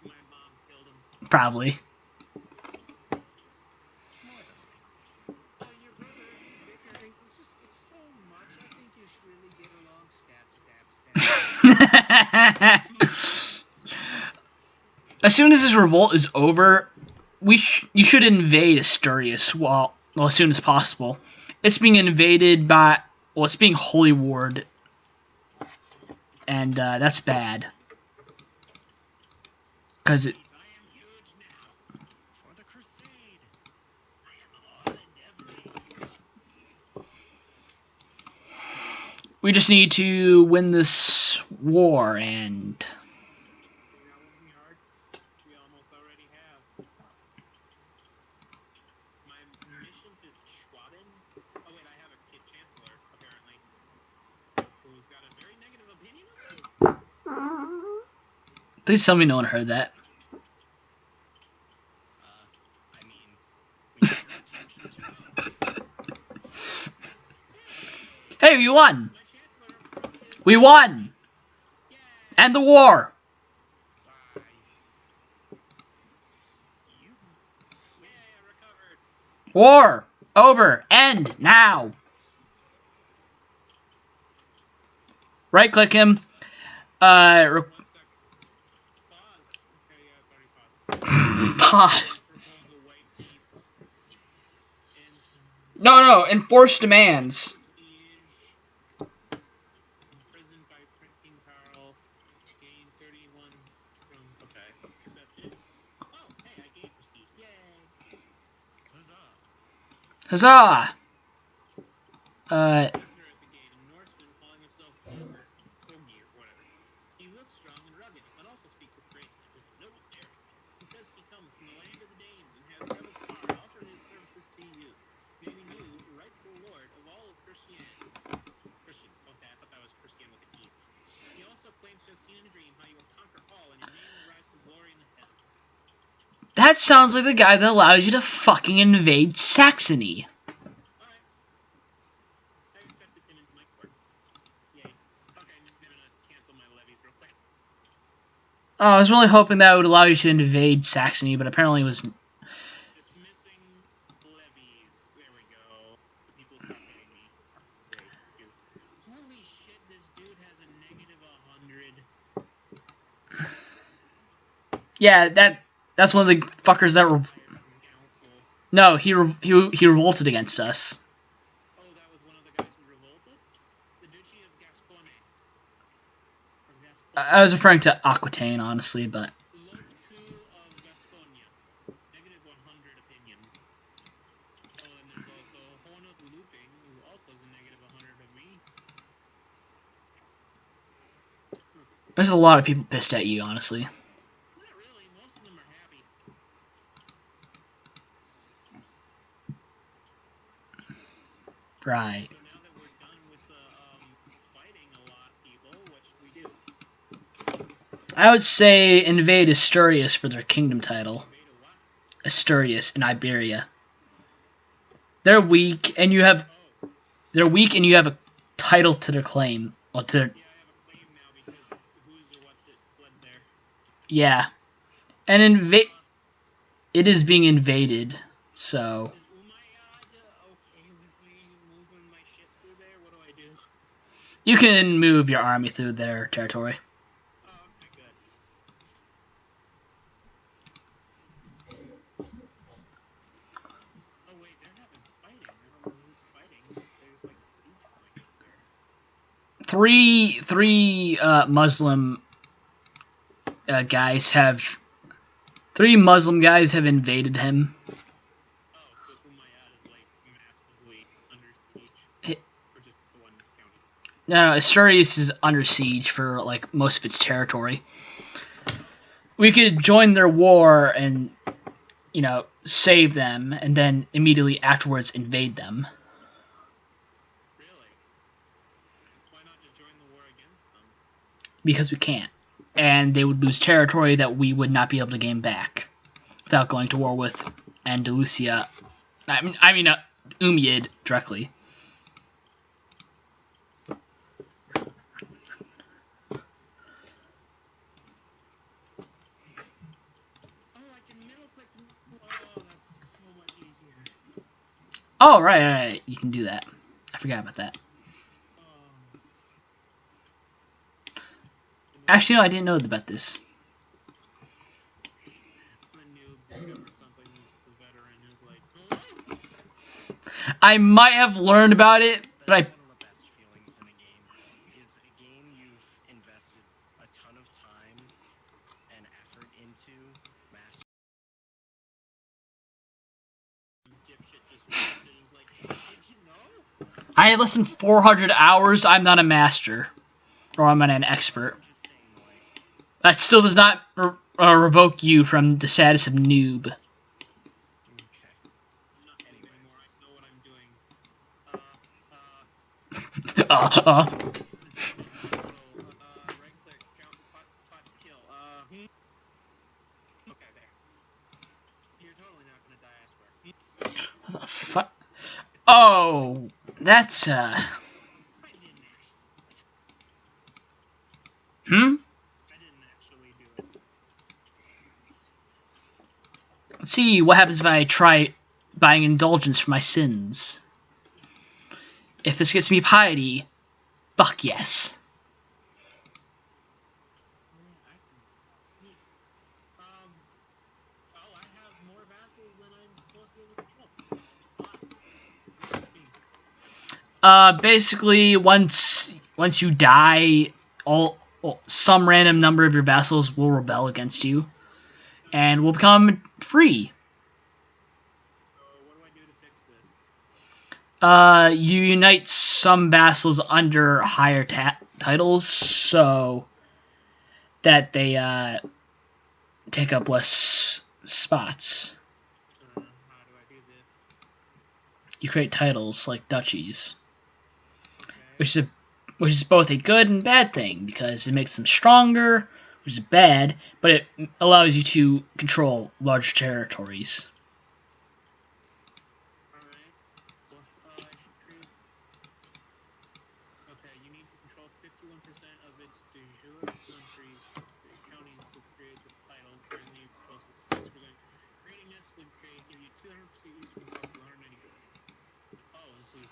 My mom killed him. probably. More than likely. Oh, your brother, Baker, it's so much. I think you should really get along. Stab, stab, stab. As soon as this revolt is over, you should invade Asturias well as soon as possible. It's being invaded by it's being holy warred, and that's bad. Cause I am huge now. For the crusade. I am all and every. we just need to win this war, and We're not working hard. We almost already have. My mission to Schwaben. Oh wait, I have a kid chancellor apparently, who's got a very negative opinion of me. please tell me no one heard that. I mean, we need your attention to Hey, we won! My chancellor approved his. We won! Yay! End the war! Bye. You. Yay! I recovered. War! Over! End! Now! Right click him. 1 second. Pause. Okay, yeah, it's already paused. Pause. Proposal white peace. Ends. No, enforce demands. Prestige. Imprisoned by King Carl. Gain 31 from. Okay. Accepted. Oh, hey, I gained prestige. Yay! Huzzah. Huzzah! Prisoner at the gate, a Norseman calling himself Ogi or whatever. He looks strong and rugged, but also speaks with grace and is a noble daring. He says he comes from the land of the Danes and has traveled far to offer his services to you, naming you rightful lord of all of Christians. Okay, I thought that was Christian with an E. He also claims to have seen in a dream how you will conquer all and your name will rise to glory in the heavens. that sounds like the guy that allows you to fucking invade Saxony. Alright. I accepted him into my court. Yay. Okay, I'm gonna cancel my levies real quick. Oh, I was really hoping that would allow you to invade Saxony, but apparently it was... Dismissing levies. There we go. People stop hitting me. Thank you. Holy shit, this dude has a negative 100. Yeah, that's one of the fuckers that were... Fired from council. No, he revolted against us. Oh, that was one of the guys who revolted? The Duchy of Gascony. Or Gascony. I was referring to Aquitaine, honestly, but Lope 2 of Gasconia. Negative 100 opinion. Oh, and there's also Hornet Looping, who also is a negative 100 of me. there's a lot of people pissed at you, honestly. Not really, most of them are happy. Right. So now that we're done with fighting a lot, people, what should we do? I would say invade Asturias for their kingdom title. Invade a what? Asturias in Iberia. They're weak, and you have Oh, a title to their claim. Well, to their, yeah, I have a claim now because who's or what's it fled there. yeah, and it is being invaded. So Is Umayyad okay with me moving my ship through there? What do I do? you can move your army through their territory. Oh, okay, good. Oh wait, they're having fighting. I don't know who's fighting. There's like a siege going on there. Three Muslim guys have invaded him. Oh, so Umayyad is like massively under siege. Or just the one county. No, Asturias is under siege for like most of its territory. We could join their war and, you know, save them, and then immediately afterwards invade them. Really? Why not just join the war against them? Because we can't. And they would lose territory that we would not be able to gain back without going to war with Andalusia. I mean, Umayyad directly. Oh, I can middle click. Oh, that's so much easier. Oh, right. You can do that. I forgot about that. Actually, no, I didn't know about this. The noob discovered something the veteran is like, I might have learned about it, but That's one of the best feelings in a game. Is a game you've invested a ton of time and effort into mastering. dipshit just walks in and is like, hey, did you know? I less than 400 hours. I'm not a master, or I'm not an expert. I'm just saying, like, That still does not revoke you from the status of noob. okay. I'm not noob anymore. I know what I'm doing. Uh, Right click, count, talk to kill. Okay, there. You're totally not gonna die, I swear. what the fuck? Oh, that's I didn't actually. Hmm? I didn't actually do it. Let's see what happens if I try buying indulgence for my sins. If this gets me piety, fuck yes. I can sneak. Oh, I have more vassals than I'm supposed to be able to control. Basically, once you die, some random number of your vassals will rebel against you, and will become free. So, what do I do to fix this? You unite some vassals under higher titles, so that they take up less spots. How do I do this? You create titles like duchies, Okay. which is both a good and bad thing, because it makes them stronger, which is bad, but it allows you to control large territories. Alright. So, I should create. Okay, you need to control 51% of its de jure counties to create this title. Currently, you control 66%. Creating this would give you 200% use of cost of 190 gold. Oh, this was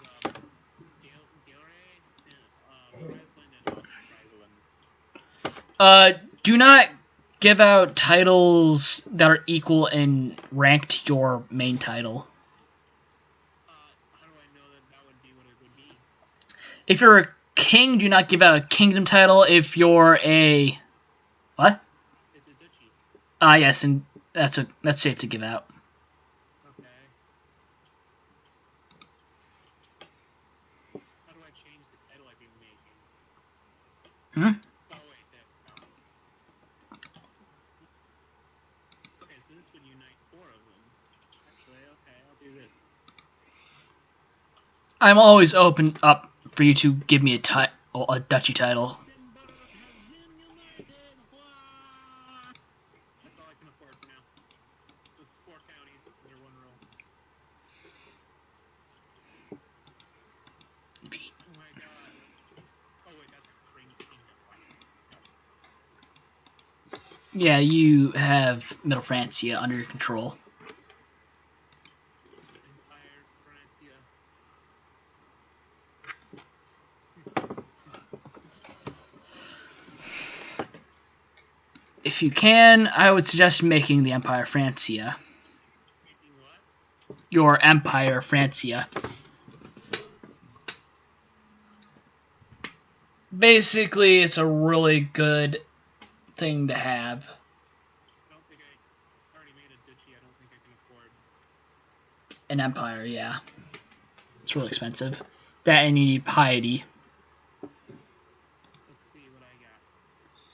Gilray, Friesland, and Ostfriesland. Do not give out titles that are equal in rank to your main title. If you're a king, do not give out a kingdom title. If you're a what? It's a duchy. Yes, and that's safe to give out. Okay. How do I change the title I've been making? Hmm? Oh wait, there. Okay, so this would unite 4 of them. Actually, okay, I'll do this. I'm always open up for you to give me a duchy title. Luxembourg has been united. Wah! That's all I can afford for now. It's 4 counties under 1 rule. Oh my god. Oh wait, that's a kingdom. What? No. Yeah, you have Middle Francia under your control. Empire Francia. If you can, I would suggest making the Empire Francia. Making what? Your Empire Francia. Basically, it's a really good thing to have. I don't think I already made a duchy. I don't think I can afford. An empire, yeah. It's really expensive. That and you need piety. Let's see what I got.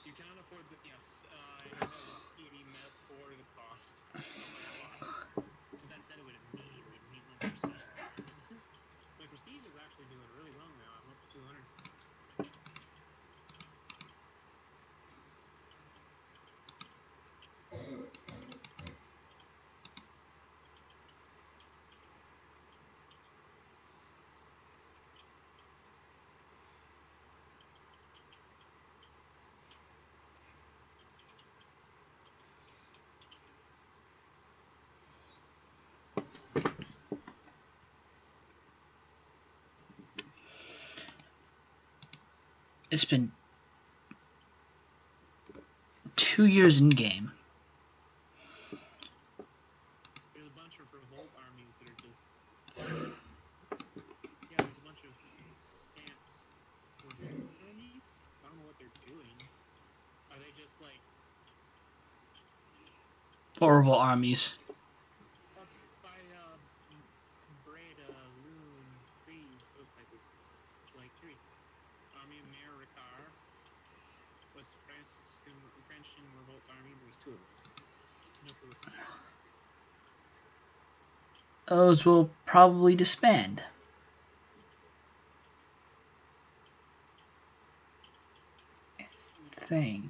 You cannot afford the. Yes, I don't have the PD met or the cost. So by a lot. That said, it would immediately meet my prestige requirement. My prestige is actually doing really well now. I'm up to 200. It's been 2 years in game. There's a bunch of revolt armies that are just. Yeah, there's a bunch of scamps. Revolt armies? I don't know what they're doing. Are they just like. Horrible armies. Up by Breda, Loon, Cree, those places. Like 3. Army of Mayor Ricard was French in revolt army. There was 2 of them. No clue what's in there. Those will probably disband. I think.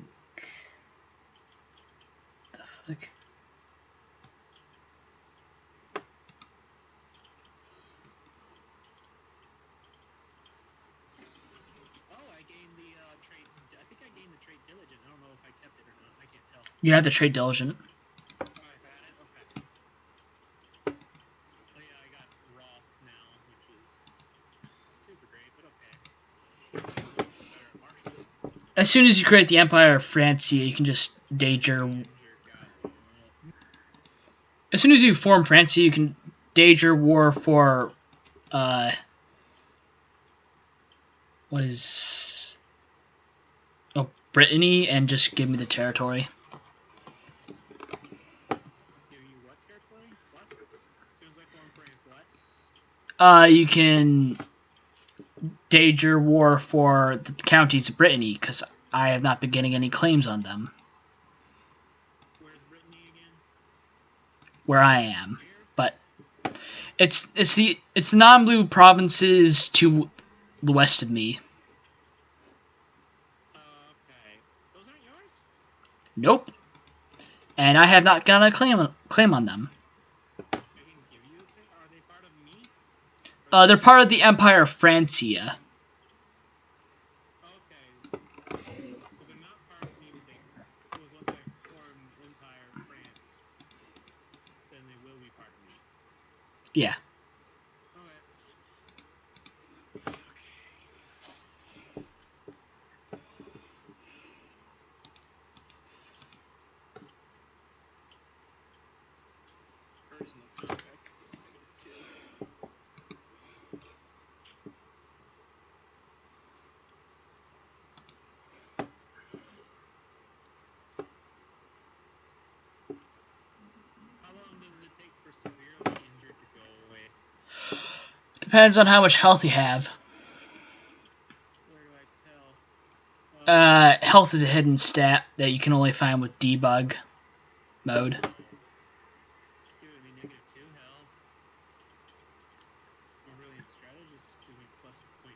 The fuck? Oh, I gained the trait. I think I gained the trait diligent. I don't know if I kept it or not. I can't tell. You have the trade diligent. Oh, I've had it? Okay. Oh, yeah, I got Roth now, which is not super great, but okay. Definitely better at Marshall. As soon as you create the Empire of Francia, you can just danger. Goddamn it. As soon as you form Francia, you can danger war for what is Brittany and just give me the territory. Give you what territory? What? As soon as I form France, what? You can danger war for the counties of Brittany because I have not been getting any claims on them. Where's Brittany again? Where I am, Here's? but it's the non-blue provinces to the west of me. Okay. Those aren't yours? Nope, and I have not gotten a claim on them. I can give you a thing? Are they part of me? Or They're part of the Empire of Francia. Okay. So they're not part of me, but they once I form Empire France, then they will be part of me. Yeah. Okay. Personal contracts cooperative too. Depends on how much health you have. Where do I tell? Health is a hidden stat that you can only find with debug mode. It's giving me -2 health. My brilliant strategist is doing plus 0.5.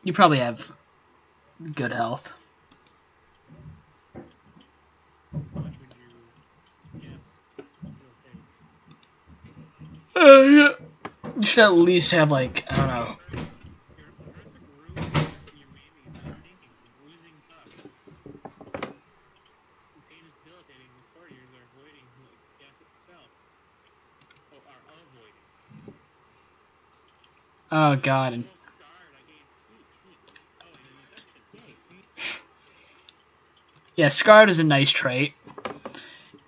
You probably have good health. How much would you guess it'll take? Yeah. You should at least have, like, I don't know. Your horrific rune from your maiming is unstinking, bruising pus. The pain is debilitating. The courtiers are avoiding like death itself. Oh, are avoiding. Oh god. Oh, scarred. I gained. Sweet, neat. Oh, and an infection. Yay. Yeah, scarred is a nice trait.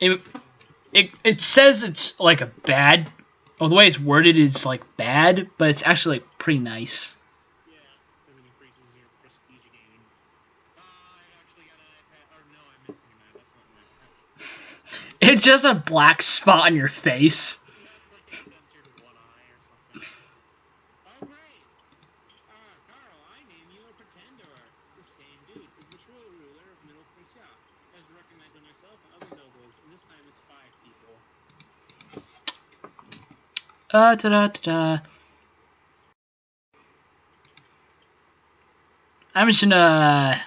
It says it's like a bad, well, the way it's worded is like bad, but it's actually like pretty nice. Yeah, because it increases your prestige gain. I actually got an iPad. Or no, I'm missing an eye. That's not an iPad. That's cool. It's just a black spot on your face. That's like a censored one eye or something. Oh, great. Carl, I name you a pretender. The same dude is the true ruler of Middle Francia, as recognized by myself and other nobles, and this time it's 5 people. I'm just gonna